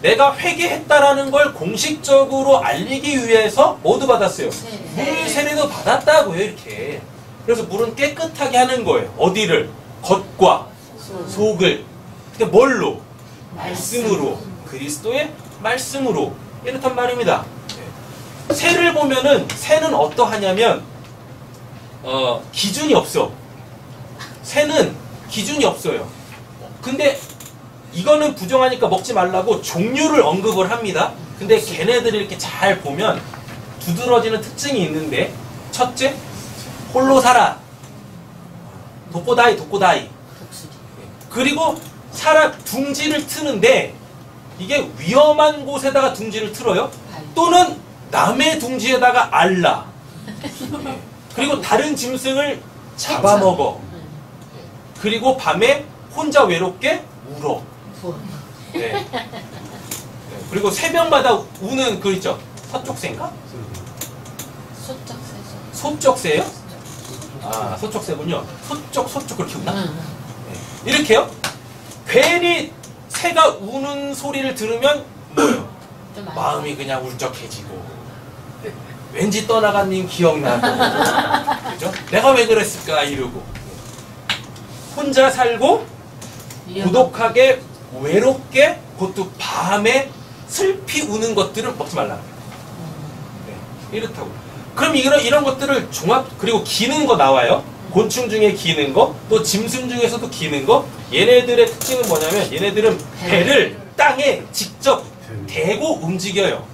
내가 회개했다라는 걸 공식적으로 알리기 위해서 뭐도 받았어요? 물 세례도 받았다고요, 이렇게. 그래서 물은 깨끗하게 하는 거예요. 어디를? 겉과 속을. 근데 뭘로? 말씀으로. 그리스도의 말씀으로. 이렇단 말입니다. 새를 보면은, 새는 어떠하냐면, 기준이 없어. 새는 기준이 없어요. 근데 이거는 부정하니까 먹지 말라고 종류를 언급을 합니다. 근데 걔네들이 이렇게 잘 보면 두드러지는 특징이 있는데, 첫째, 홀로 살아. 독고다이, 독고다이. 그리고 둥지를 트는데, 이게 위험한 곳에다가 둥지를 틀어요. 또는 남의 둥지에다가 알라. 그리고 다른 짐승을 잡아먹어. 그리고 밤에 혼자 외롭게 울어. 네. 그리고 새벽마다 우는 그 있죠? 서쪽새인가? 소쩍새예요? 아, 소쩍새군요. 소쩍 그렇게 우나? 네. 이렇게요? 괜히 새가 우는 소리를 들으면 뭐예요? 마음이 그냥 울적해지고, 왠지 떠나간 님 기억나고, 그죠? 내가 왜 그랬을까 이러고, 혼자 살고 고독하게 외롭게, 그것도 밤에 슬피 우는 것들을 먹지 말라. 네, 이렇다고. 그럼 이런 것들을 그리고 기는 거 나와요. 곤충 중에 기는 거, 또 짐승 중에서도 기는 거. 얘네들의 특징은 뭐냐면, 얘네들은 배를 땅에 직접 대고 움직여요.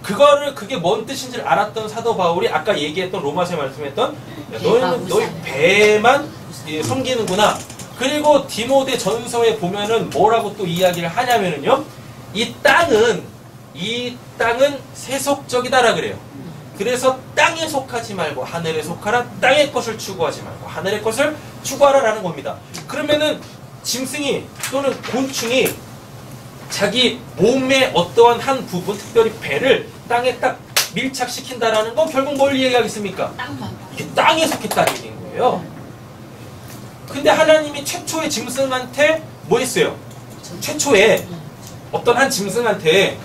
그게 뭔 뜻인지를 알았던 사도 바울이 아까 얘기했던 로마서에 말씀했던, 너희는 너희 배만 섬기는구나. 그리고 디모데 전서에 보면은 뭐라고 또 이야기를 하냐면은요, 이 땅은 세속적이다라 그래요. 그래서 땅에 속하지 말고 하늘에 속하라. 땅의 것을 추구하지 말고 하늘의 것을 추구하라라는 겁니다. 그러면은 짐승이 또는 곤충이 자기 몸의 어떠한 한 부분, 특별히 배를 땅에 딱 밀착시킨다라는 건 결국 뭘 얘기하겠습니까? 이게 땅에 속했다는 얘기인 거예요. 근데 하나님이 최초의 짐승한테 뭐 했어요? 최초에 어떤 한 짐승한테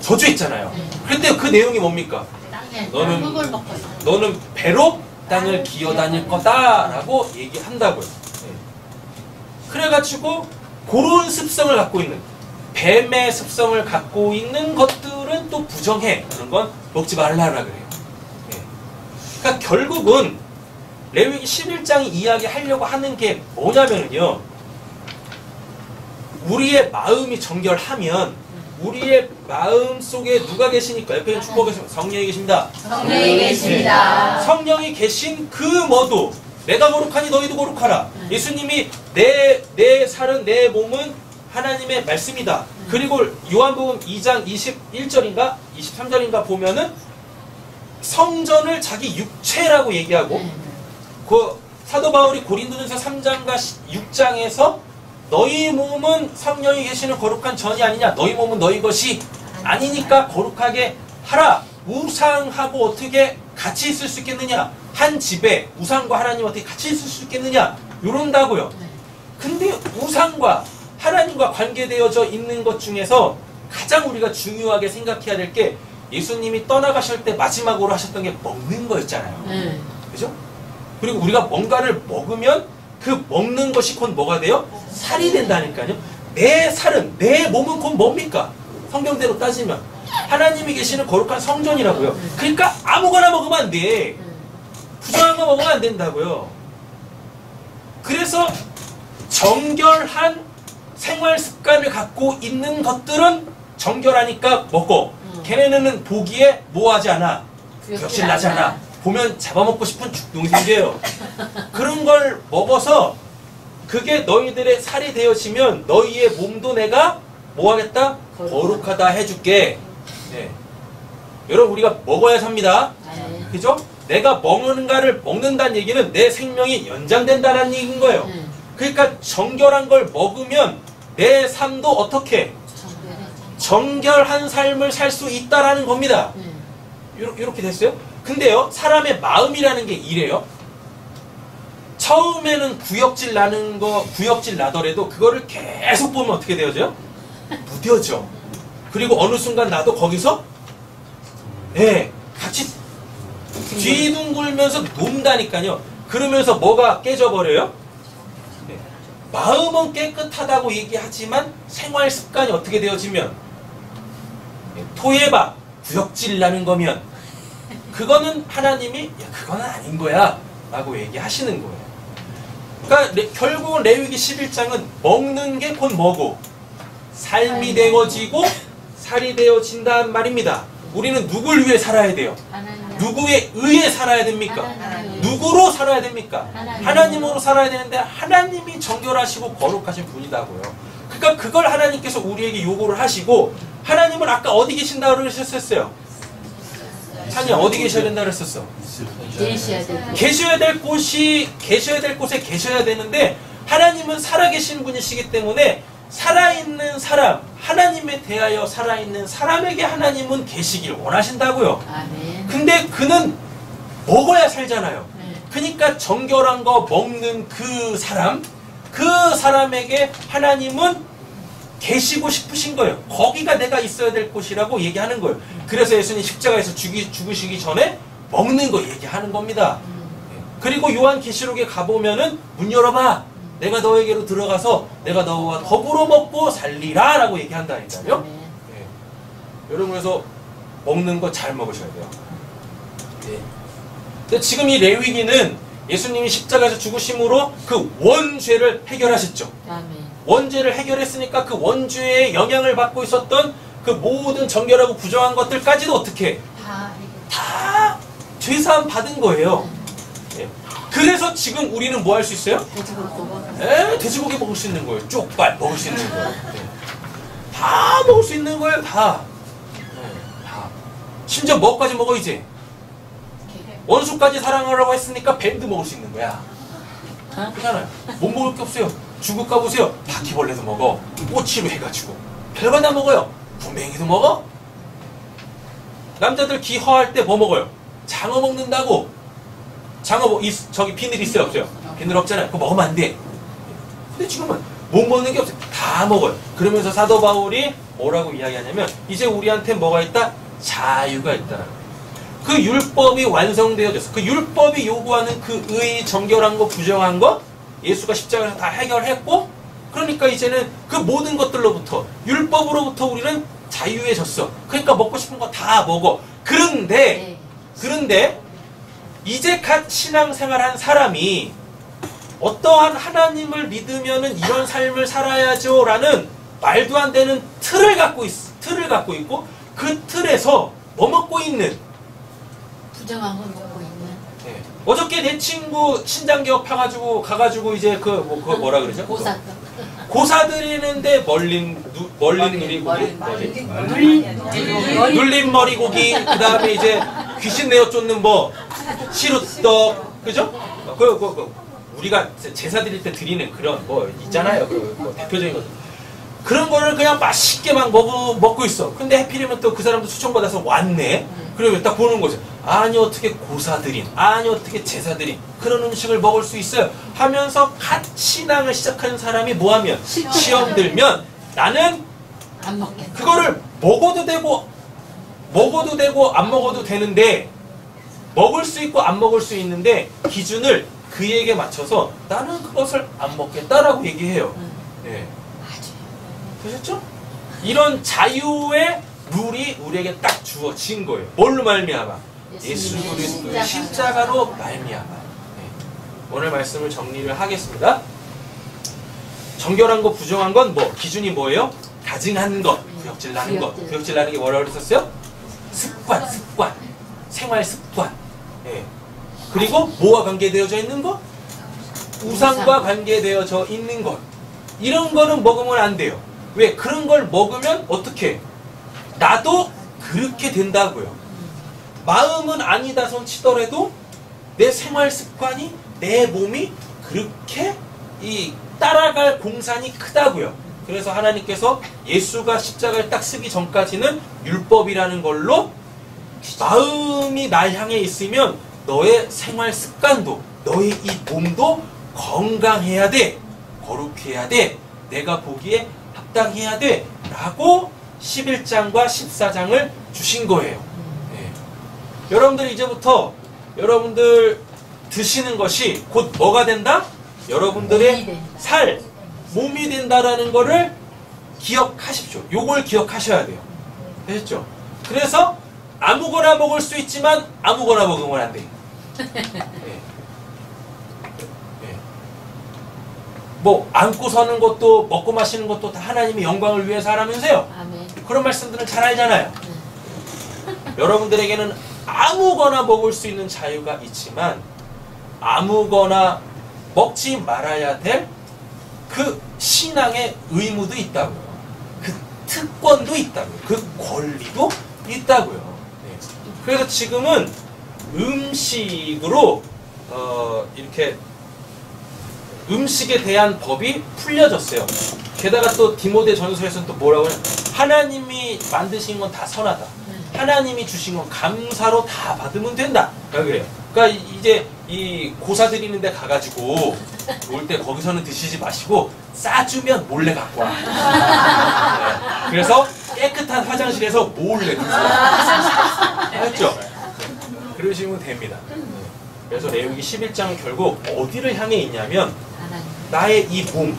저주했잖아요. 그런데 그 내용이 뭡니까? 너는 배로 땅을 기어다닐 거다라고 얘기한다고요. 그래가지고 그런 습성을 갖고 있는, 뱀의 습성을 갖고 있는 것들은 또 부정해. 그런 건 먹지 말라라 그래요. 그러니까 결국은 레위기 11장이 이야기하려고 하는 게 뭐냐면요, 우리의 마음이 정결하면 우리의 마음 속에 누가 계시니까? 옆에 축복하시면 성령이 계십니다. 성령이 계십니다. 성령이 계신 그 뭐도 내가 거룩하니 너희도 거룩하라. 예수님이 내 살은, 내 몸은 하나님의 말씀이다. 그리고 요한복음 2장 21절인가 23절인가 보면은 성전을 자기 육체라고 얘기하고, 그 사도 바울이 고린도전서 3장과 6장에서 너희 몸은 성령이 계시는 거룩한 전이 아니냐, 너희 몸은 너희 것이 아니니까 거룩하게 하라. 우상하고 어떻게 같이 있을 수 있겠느냐, 한 집에 우상과 하나님 어떻게 같이 있을 수 있겠느냐, 이런다고요. 근데 우상과 하나님과 관계되어져 있는 것 중에서 가장 우리가 중요하게 생각해야 될 게, 예수님이 떠나가실 때 마지막으로 하셨던 게 먹는 거였잖아요. 그죠? 그리고 우리가 뭔가를 먹으면 그 먹는 것이 곧 뭐가 돼요? 살이 된다니까요. 내 살은, 내 몸은 곧 뭡니까? 성경대로 따지면 하나님이 계시는 거룩한 성전이라고요. 그러니까 아무거나 먹으면 안 돼. 부정한 거 먹으면 안 된다고요. 그래서 정결한 생활 습관을 갖고 있는 것들은 정결하니까 먹고, 걔네는 보기에 뭐하지 않아? 구역질 나지 않아. 보면 잡아먹고 싶은 죽동이 생겨요. 그런 걸 먹어서 그게 너희들의 살이 되어지면 너희의 몸도 내가 뭐하겠다? 거룩하다 해줄게. 네. 여러분 우리가 먹어야 삽니다. 네. 그죠? 내가 먹는가를 먹는다는 얘기는 내 생명이 연장된다는 얘기인 거예요. 네. 그러니까 정결한 걸 먹으면 내 삶도 어떻게 정결한 삶을 살 수 있다라는 겁니다. 이렇게 됐어요? 근데요, 사람의 마음이라는 게 이래요. 처음에는 구역질 나더라도 그거를 계속 보면 어떻게 되어져요? 무뎌져. 그리고 어느 순간 나도 거기서 같이 뒤둥글면서 논다니까요. 그러면서 뭐가 깨져버려요? 마음은 깨끗하다고 얘기하지만 생활 습관이 어떻게 되어지면 토해봐 구역질 나는 거면 그거는 하나님이 그거는 아닌 거야 라고 얘기하시는 거예요. 그러니까 결국은 레위기 11장은 먹는 게 곧 뭐고 삶이 되어지고 살이 되어진다는 말입니다. 우리는 누굴 위해 살아야 돼요? 누구에 의해 살아야 됩니까? 누구로 살아야 됩니까? 하나님으로 살아야 되는데 하나님이 정결하시고 거룩하신 분이다고요. 그러니까 그걸 하나님께서 우리에게 요구를 하시고 하나님은 아까 어디 계신다고 그러셨어요? 찬이야 어디 계셔야 된다 그랬었어? 계셔야 될 곳에 계셔야 되는데 하나님은 살아계신 분이시기 때문에 살아있는 사람, 하나님에 대하여 살아있는 사람에게 하나님은 계시길 원하신다고요. 근데 그는 먹어야 살잖아요. 그러니까 정결한 거 먹는 그 사람에게 하나님은 계시고 싶으신 거예요. 거기가 내가 있어야 될 곳이라고 얘기하는 거예요. 그래서 예수님 십자가에서 죽으시기 전에 먹는 거 얘기하는 겁니다. 그리고 요한계시록에 가보면은 문 열어봐. 내가 너에게로 들어가서 내가 너와 더불어 먹고 살리라 라고 얘기한다니까요. 여러분 그래서 먹는 거 잘 먹으셔야 돼요. 근데 지금 이 레위기는 예수님이 십자가에서 죽으심으로 그 원죄를 해결하셨죠. 원죄를 해결했으니까 그 원죄의 영향을 받고 있었던 그 모든 정결하고 부정한 것들까지도 어떻게 다 죄사함 받은 거예요. 그래서 지금 우리는 뭐 할 수 있어요? 돼지고기 먹을 수 있는 거예요. 쪽발 먹을 수 있는 거예요. 다 먹을 수 있는 거예요. 다. 심지어 뭐까지 먹어 이제? 원수까지 사랑하라고 했으니까 뱀도 먹을 수 있는 거야. 그렇잖아요. 못 먹을 게 없어요. 중국 가보세요. 바퀴벌레도 먹어. 꼬치로 해가지고. 별거 다 먹어요. 구맹이도 먹어. 남자들 기허할 때 뭐 먹어요? 장어 먹는다고. 장어 저기 비늘 있어요 없어요? 비늘 없잖아요. 그거 먹으면 안 돼. 근데 지금은 못 먹는 게 없어요. 다 먹어요. 그러면서 사도 바울이 뭐라고 이야기하냐면 이제 우리한테 뭐가 있다? 자유가 있다. 그 율법이 완성되어졌어. 그 율법이 요구하는 그 의, 정결한 거, 부정한 거 예수가 십자가에서 다 해결했고 그러니까 이제는 그 모든 것들로부터 율법으로부터 우리는 자유해졌어. 그러니까 먹고 싶은 거 다 먹어. 그런데 이제 갓 신앙생활한 사람이 어떠한 하나님을 믿으면은 이런 삶을 살아야죠 라는 말도 안 되는 틀을 갖고 있고 그 틀에서 뭐 먹고 있는 부정한 걸 먹고 있는. 어저께 내 친구 신장기업 가가지고 이제 그거 뭐라 그러죠? 고사 드리는데 눌린 머리고기 그 다음에 이제 귀신 내어 쫓는 뭐 시루떡 그죠? 우리가 제사 드릴 때 드리는 그런 뭐 있잖아요. 뭐 대표적인 거 그런 거를 그냥 맛있게 막 먹고 있어. 근데 해필이면 또 그 사람도 초청받아서 왔네. 그러면 딱 보는 거죠. 아니 어떻게 고사드린, 아니 어떻게 제사드린 그런 음식을 먹을 수 있어요 하면서 갓 신앙을 시작하는 사람이 뭐하면 시험 들면 나는 안 먹겠다. 그거를 먹어도 되고 안 먹어도 되는데 먹을 수 있고 안 먹을 수 있는데 기준을 그에게 맞춰서 나는 그것을 안 먹겠다라고 얘기해요. 되셨죠? 이런 자유의 룰이 우리에게 딱 주어진 거예요. 뭘로 말미암아? 예수 그리스도의 십자가로 말미암아. 오늘 말씀을 정리를 하겠습니다. 정결한 거 부정한 건 뭐? 기준이 뭐예요? 가증한 것, 구역질 나는 것. 구역질 나는 게 뭐라고 그랬었어요? 습관. 생활 습관. 그리고 뭐와 관계되어져 있는 것? 우상과 관계되어져 있는 것. 이런 거는 먹으면 안 돼요. 왜? 그런 걸 먹으면 어떻게? 나도 그렇게 된다고요. 마음은 아니다 손 치더라도 내 생활 습관이, 내 몸이 그렇게 따라갈 공산이 크다고요. 그래서 하나님께서 예수가 십자가를 딱 쓰기 전까지는 율법이라는 걸로 마음이 날 향해 있으면 너의 생활 습관도, 너의 이 몸도 건강해야 돼, 거룩해야 돼, 내가 보기에 합당해야 돼 라고 11장과 14장을 주신 거예요. 네. 여러분들 이제부터 여러분들 드시는 것이 곧 뭐가 된다? 여러분들의 살, 몸이 된다라는 거를 기억하십시오. 요걸 기억하셔야 돼요. 아셨죠? 그래서 아무거나 먹을 수 있지만 아무거나 먹으면 안 돼요. 네. 뭐 안고 서는 것도 먹고 마시는 것도 다 하나님의 영광을 위해서 하라면서요. 아멘. 그런 말씀들은 잘 알잖아요. 여러분들에게는 아무거나 먹을 수 있는 자유가 있지만 아무거나 먹지 말아야 될 그 신앙의 의무도 있다고요. 그 특권도 있다고요. 그 권리도 있다고요. 네. 그래서 지금은 음식으로 이렇게 음식에 대한 법이 풀려졌어요. 게다가 또 디모데 전서에서는 또 뭐라고 하냐, 하나님이 만드신 건 다 선하다, 하나님이 주신 건 감사로 다 받으면 된다, 그래요. 그러니까 이제 이 고사 드리는 데 가가지고 올 때 거기서는 드시지 마시고 싸주면 몰래 갖고 와. 네. 그래서 깨끗한 화장실에서 몰래 드세요. 알았죠? 그러시면 됩니다. 그래서 레위기 11장은 결국 어디를 향해 있냐면 나의 이 몸,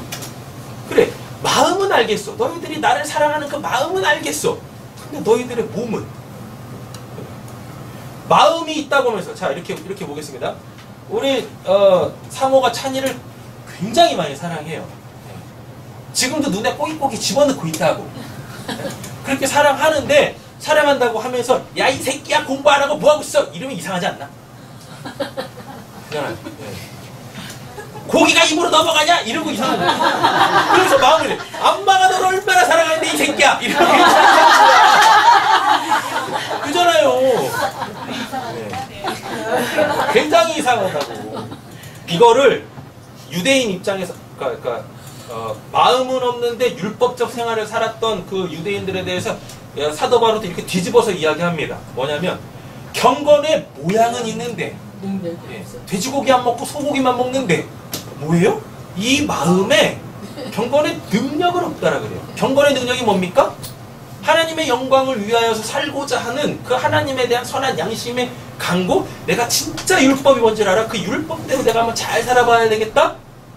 그래 마음은 알겠어, 너희들이 나를 사랑하는 그 마음은 알겠어. 근데 너희들의 몸은, 마음이 있다고 하면서, 자 이렇게 보겠습니다. 우리 상호가 찬이를 굉장히 많이 사랑해요. 지금도 눈에 꼬깃꼬깃 집어넣고 있다고. 그렇게 사랑하는데, 사랑한다고 하면서 야 이 새끼야 공부 안 하고 뭐하고 있어 이러면 이상하지 않나? 그잖아요. 고기가 입으로 넘어가냐? 이러고 이상하죠. 그래서 마음을, 엄마가 너를 얼마나 사랑하는데 이 새끼야! 이렇게. 그잖아요. 네. 굉장히 이상하다고. 이거를 유대인 입장에서, 그러니까 마음은 없는데 율법적 생활을 살았던 그 유대인들에 대해서 사도 바로도 이렇게 뒤집어서 이야기합니다. 뭐냐면, 경건의 모양은 있는데, 돼지고기 안 먹고 소고기만 먹는데, 뭐예요? 이 마음에 경건의 능력은 없다라 그래요. 경건의 능력이 뭡니까? 하나님의 영광을 위하여서 살고자 하는 그 하나님에 대한 선한 양심의 강고, 내가 진짜 율법이 뭔지를 알아, 그 율법대로 내가 한번 잘 살아봐야 되겠다,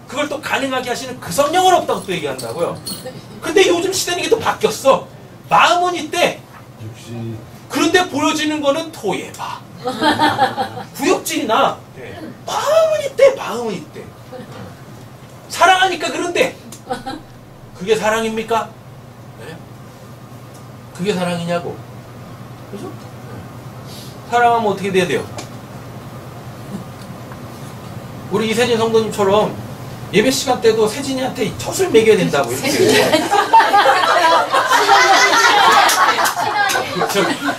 그걸 또 가능하게 하시는 그 성령은 없다고 또 얘기한다고요. 근데 요즘 시대는 이게 또 바뀌었어. 마음은 있대. 그런데 보여지는 거는 토예바, 구역질이나. 네. 마음은 있대. 마음은 있대. 사랑하니까 그런데 그게 사랑입니까? 네? 그게 사랑이냐고. 그죠? 사랑하면 어떻게 돼야 돼요? 우리 이세진 성도님처럼 예배 시간 때도 세진이한테 젖을 먹여야 된다고 이렇게.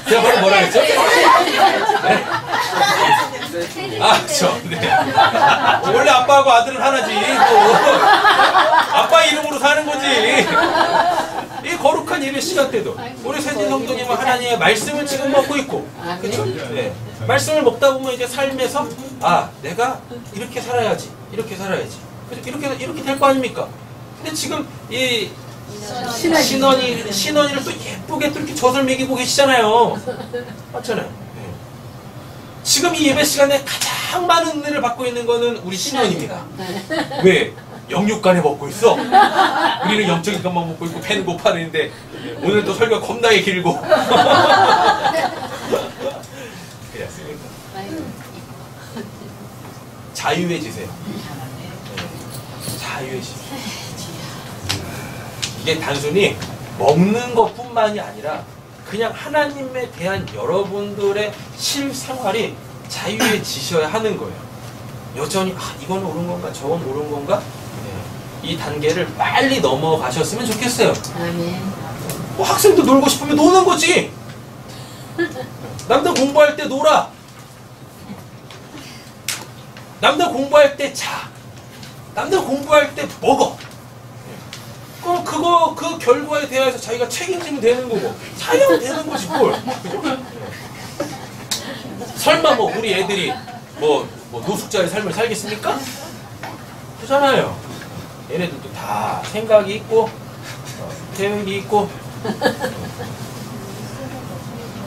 제가 방금 뭐라 했죠? 네? 네. 원래 아빠하고 아들은 하나지. 아빠 이름으로 사는 거지. 이 거룩한 예배 시간 때도 우리 세진 성도님은 하나님의 말씀을 지금 먹고 있고, 그렇죠? 네. 말씀을 먹다 보면 이제 삶에서 내가 이렇게 살아야지, 이렇게 살아야지, 이렇게 될 거 아닙니까? 근데 지금 이 신원이를 또 예쁘게 또 이렇게 젖을 먹이고 계시잖아요. 맞잖아요. 네. 지금 이 예배 시간에 가장 많은 은혜를 받고 있는 거는 우리 신원입니다. 왜? 영육간에 먹고 있어? 우리는 영적인 것만 먹고 있고 배는 못 파는데 오늘 또 설교가 겁나게 길고. 그렇습니다. 자유해지세요. 자유해지세요. 이게 단순히 먹는 것뿐만이 아니라 그냥 하나님에 대한 여러분들의 실생활이 자유해지셔야 하는 거예요. 여전히 이건 옳은 건가 저건 옳은 건가, 이 단계를 빨리 넘어가셨으면 좋겠어요. 아멘. 뭐 학생도 놀고 싶으면 노는 거지. 남들 공부할 때 놀아. 남들 공부할 때 자. 남들 공부할 때 먹어. 그럼 그 결과에 대해서 자기가 책임지면 되는 거고 사용하면 되는 거지 뭘. 설마 뭐 우리 애들이 뭐 노숙자의 삶을 살겠습니까? 그렇잖아요. 얘네들도 다 생각이 있고 계획이 있고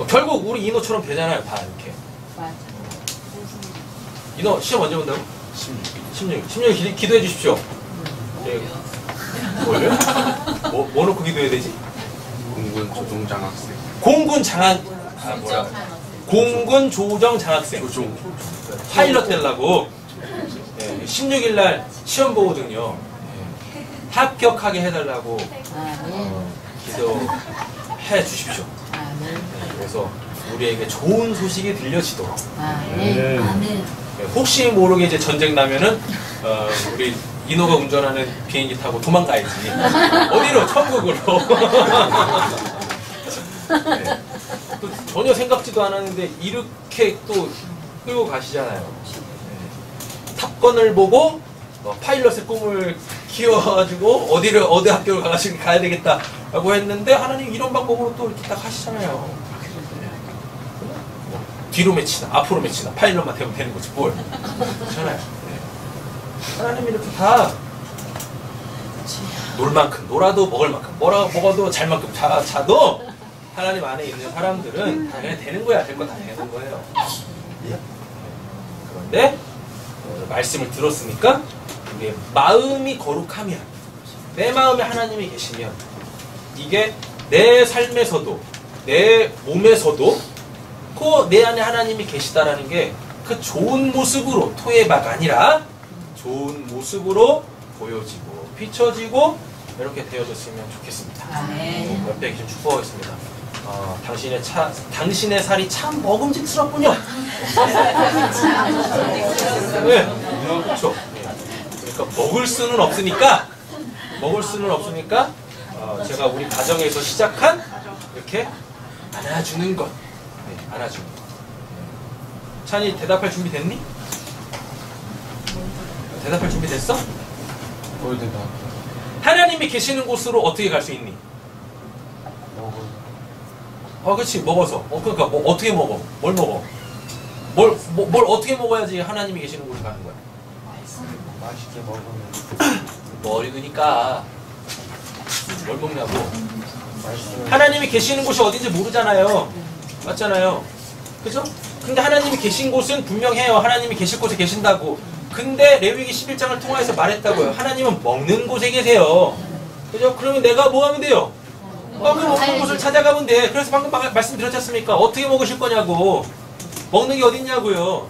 결국 우리 인호처럼 되잖아요. 다 이렇게. 인호 시험 언제 본다고? 16일 기도해 주십시오. 예. 뭘요? 뭐 놓고 기도해야 되지? 공군 조종 장학생. 공군 장학 공군 조정 장학생. 조종. 파일럿 되려고 16일 날 시험 보거든요. 합격하게 해달라고 기도해 주십시오. 그래서 우리에게 좋은 소식이 들려지도록. 혹시 모르게 이제 전쟁 나면은 우리 인호가 운전하는 비행기 타고 도망가야지. 어디로? 천국으로. 네. 또 전혀 생각지도 않았는데 이렇게 또 끌고 가시잖아요. 네. 탑건을 보고 파일럿의 꿈을 키워가지고 어디 학교를 가가지고 가야 되겠다라고 했는데 하나님 이런 방법으로 또 이렇게 딱 하시잖아요. 뒤로 맺히나 앞으로 맺히나 파일럿만 되면 되는 거지 뭘. 그렇잖아요. 네. 하나님이 이렇게 다 놀 만큼 놀아도 먹을 만큼 먹어도 잘 만큼 자도 하나님 안에 있는 사람들은 다 그냥 되는 거야. 될 거 다 되는 거예요. 그런데 말씀을 들었으니까 이게 마음이 거룩하면 내 마음에 하나님이 계시면 이게 내 삶에서도 내 몸에서도 그 내 안에 하나님이 계시다라는 게 그 좋은 모습으로 토해바가 아니라 좋은 모습으로 보여지고 비춰지고 이렇게 되어졌으면 좋겠습니다. 옆에 계신 축복하겠습니다. 당신의 살이 참 먹음직스럽군요. 네, 그렇죠. 그러니까 먹을 수는 없으니까 제가 우리 가정에서 시작한 이렇게 안아주는 것, 안아주는 것. 찬이 대답할 준비 됐니? 대답할 준비 됐어? 뭘 대답? 하나님이 계시는 곳으로 어떻게 갈 수 있니? 그렇지. 먹어서. 그러니까 뭐 어떻게 먹어? 뭘 먹어? 뭘 어떻게 먹어야지 하나님이 계시는 곳에 가는 거야? 맛있게 먹으면. 뭘 그러니까 뭘 먹냐고. 맛있으면. 하나님이 계시는 곳이 어딘지 모르잖아요. 맞잖아요. 그죠? 근데 하나님이 계신 곳은 분명해요. 하나님이 계실 곳에 계신다고. 근데 레위기 11장을 통해서 말했다고요. 하나님은 먹는 곳에 계세요. 그죠? 그러면 내가 뭐 하면 돼요? 그 먹는 곳을 찾아가면 돼. 그래서 방금 말씀드렸지 않습니까? 어떻게 먹으실 거냐고. 먹는 게 어딨냐고요.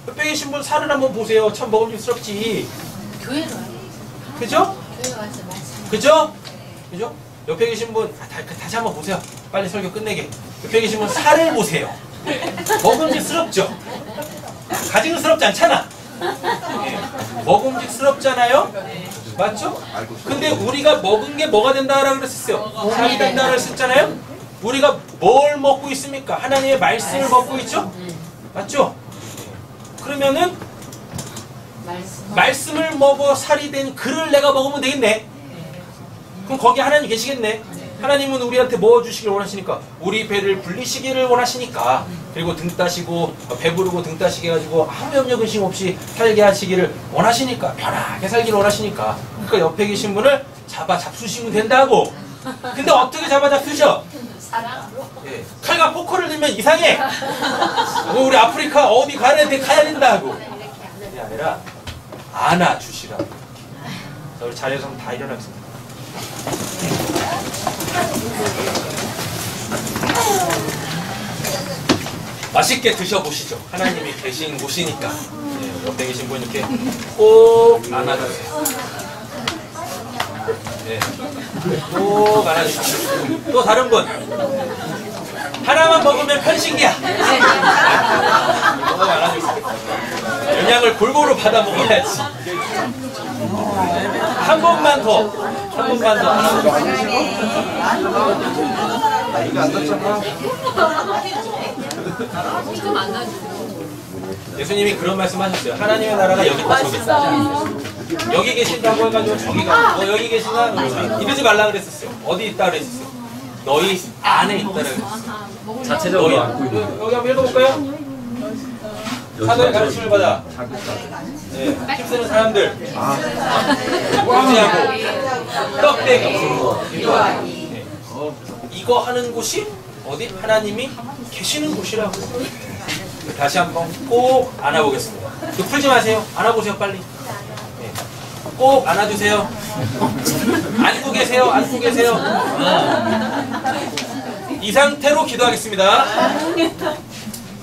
옆에 계신 분 살을 한번 보세요. 참 먹음직스럽지. 교회로 와요. 그죠? 교회 와서 말씀. 그죠? 그죠? 옆에 계신 분 다시 한번 보세요. 빨리 설교 끝내게. 옆에 계신 분 살을 보세요. 먹음직스럽죠? 가증스럽지 않잖아. 먹음직스럽잖아요? 맞죠? 근데 우리가 먹은 게 뭐가 된다라고 그랬었어요? 살이 된다고 그랬었잖아요? 우리가 뭘 먹고 있습니까? 하나님의 말씀을 먹고 있죠? 맞죠? 그러면은 말씀을 먹어 살이 된 그를 내가 먹으면 되겠네. 그럼 거기 하나님 계시겠네. 하나님은 우리한테 뭐 주시길 원하시니까? 우리 배를 불리시기를 원하시니까. 그리고 등 따시고 배부르고 등 따시게 해가지고 아무 염려 근심 없이 살게 하시기를 원하시니까. 편하게 살기를 원하시니까. 그러니까 옆에 계신 분을 잡수시면 된다고. 근데 어떻게 잡수셔? 사랑으로. 예, 칼과 포크를 들면 이상해. 우리 아프리카 어디 가야 된다고. 그게 아니라 안아주시라고. 자, 우리 자리에서 한번 다 일어나겠습니다. 맛있게 드셔보시죠. 하나님이 계신 곳이니까. 네, 옆에 계신 분 이렇게 꼭 안아주세요. 네, 꼭 안아주십시오. 또 다른 분. 하나만 먹으면 편식이야. 꼭 안아주세요. 영양을 골고루 받아 먹어야지. 한 번만 더. 이거 안 떴잖아. 예수님이 그런 말씀하셨어요. 하나님의 나라가 여기 있다 저기 있다. 여기 계신다고 해가지고 저기가 너 여기 계시나? 이러지 말라 그랬었어요. 어디 있다 그랬었어요. 너희 안에 있다라고 그랬어요. 자체적으로 안고 있는 여기 한번 읽어볼까요? 사도의 가르침을 받아 힘쓰는 사람들 구제하고 떡대기 이거 하는 곳이 어디? 하나님이 계시는 곳이라고. 다시 한번 꼭 안아보겠습니다. 이거 풀지 마세요. 안아보세요 빨리. 꼭 안아주세요. 안고 계세요. 안고 계세요. 이 상태로 기도하겠습니다.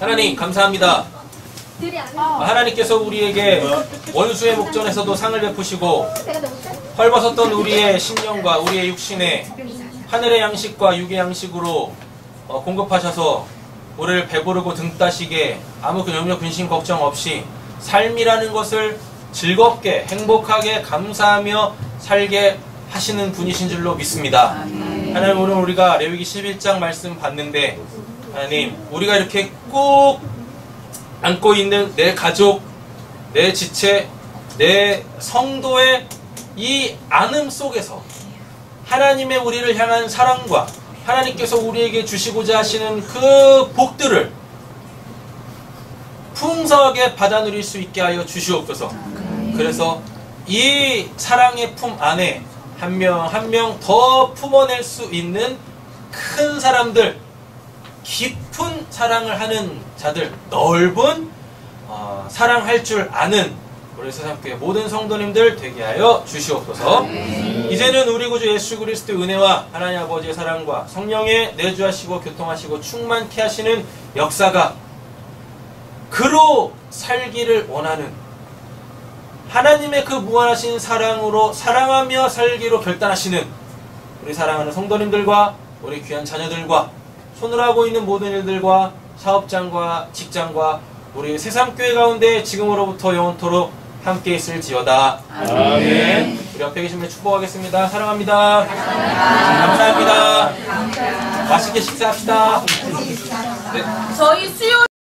하나님 감사합니다. 하나님께서 우리에게 원수의 목전에서도 상을 베푸시고 헐벗었던 우리의 심령과 우리의 육신에 하늘의 양식과 육의 양식으로 공급하셔서 우리를 배부르고 등 따시게 아무 염려 근심 걱정 없이 삶이라는 것을 즐겁게 행복하게 감사하며 살게 하시는 분이신 줄로 믿습니다. 하나님 오늘 우리가 레위기 11장 말씀 봤는데 하나님 우리가 이렇게 꼭 안고 있는 내 가족, 내 지체, 내 성도의 이 안음 속에서 하나님의 우리를 향한 사랑과 하나님께서 우리에게 주시고자 하시는 그 복들을 풍성하게 받아 누릴 수 있게 하여 주시옵소서. 그래서 이 사랑의 품 안에 한 명 한 명 더 품어낼 수 있는 큰 사람들, 깊은 사랑을 하는 자들, 넓은 사랑할 줄 아는 우리 세상교회 모든 성도님들 되게 하여 주시옵소서. 이제는 우리 구주 예수 그리스도의 은혜와 하나님 아버지의 사랑과 성령의 내주하시고 교통하시고 충만케 하시는 역사가 그로 살기를 원하는 하나님의 그 무한하신 사랑으로 사랑하며 살기로 결단하시는 우리 사랑하는 성도님들과 우리 귀한 자녀들과 손을 하고 있는 모든 일들과 사업장과 직장과 우리 세상교회 가운데 지금으로부터 영원토록 함께 있을지어다. 아멘. 우리 옆에 계신 분 축복하겠습니다. 사랑합니다. 감사합니다. 맛있게 식사합시다. 네. 저희 수요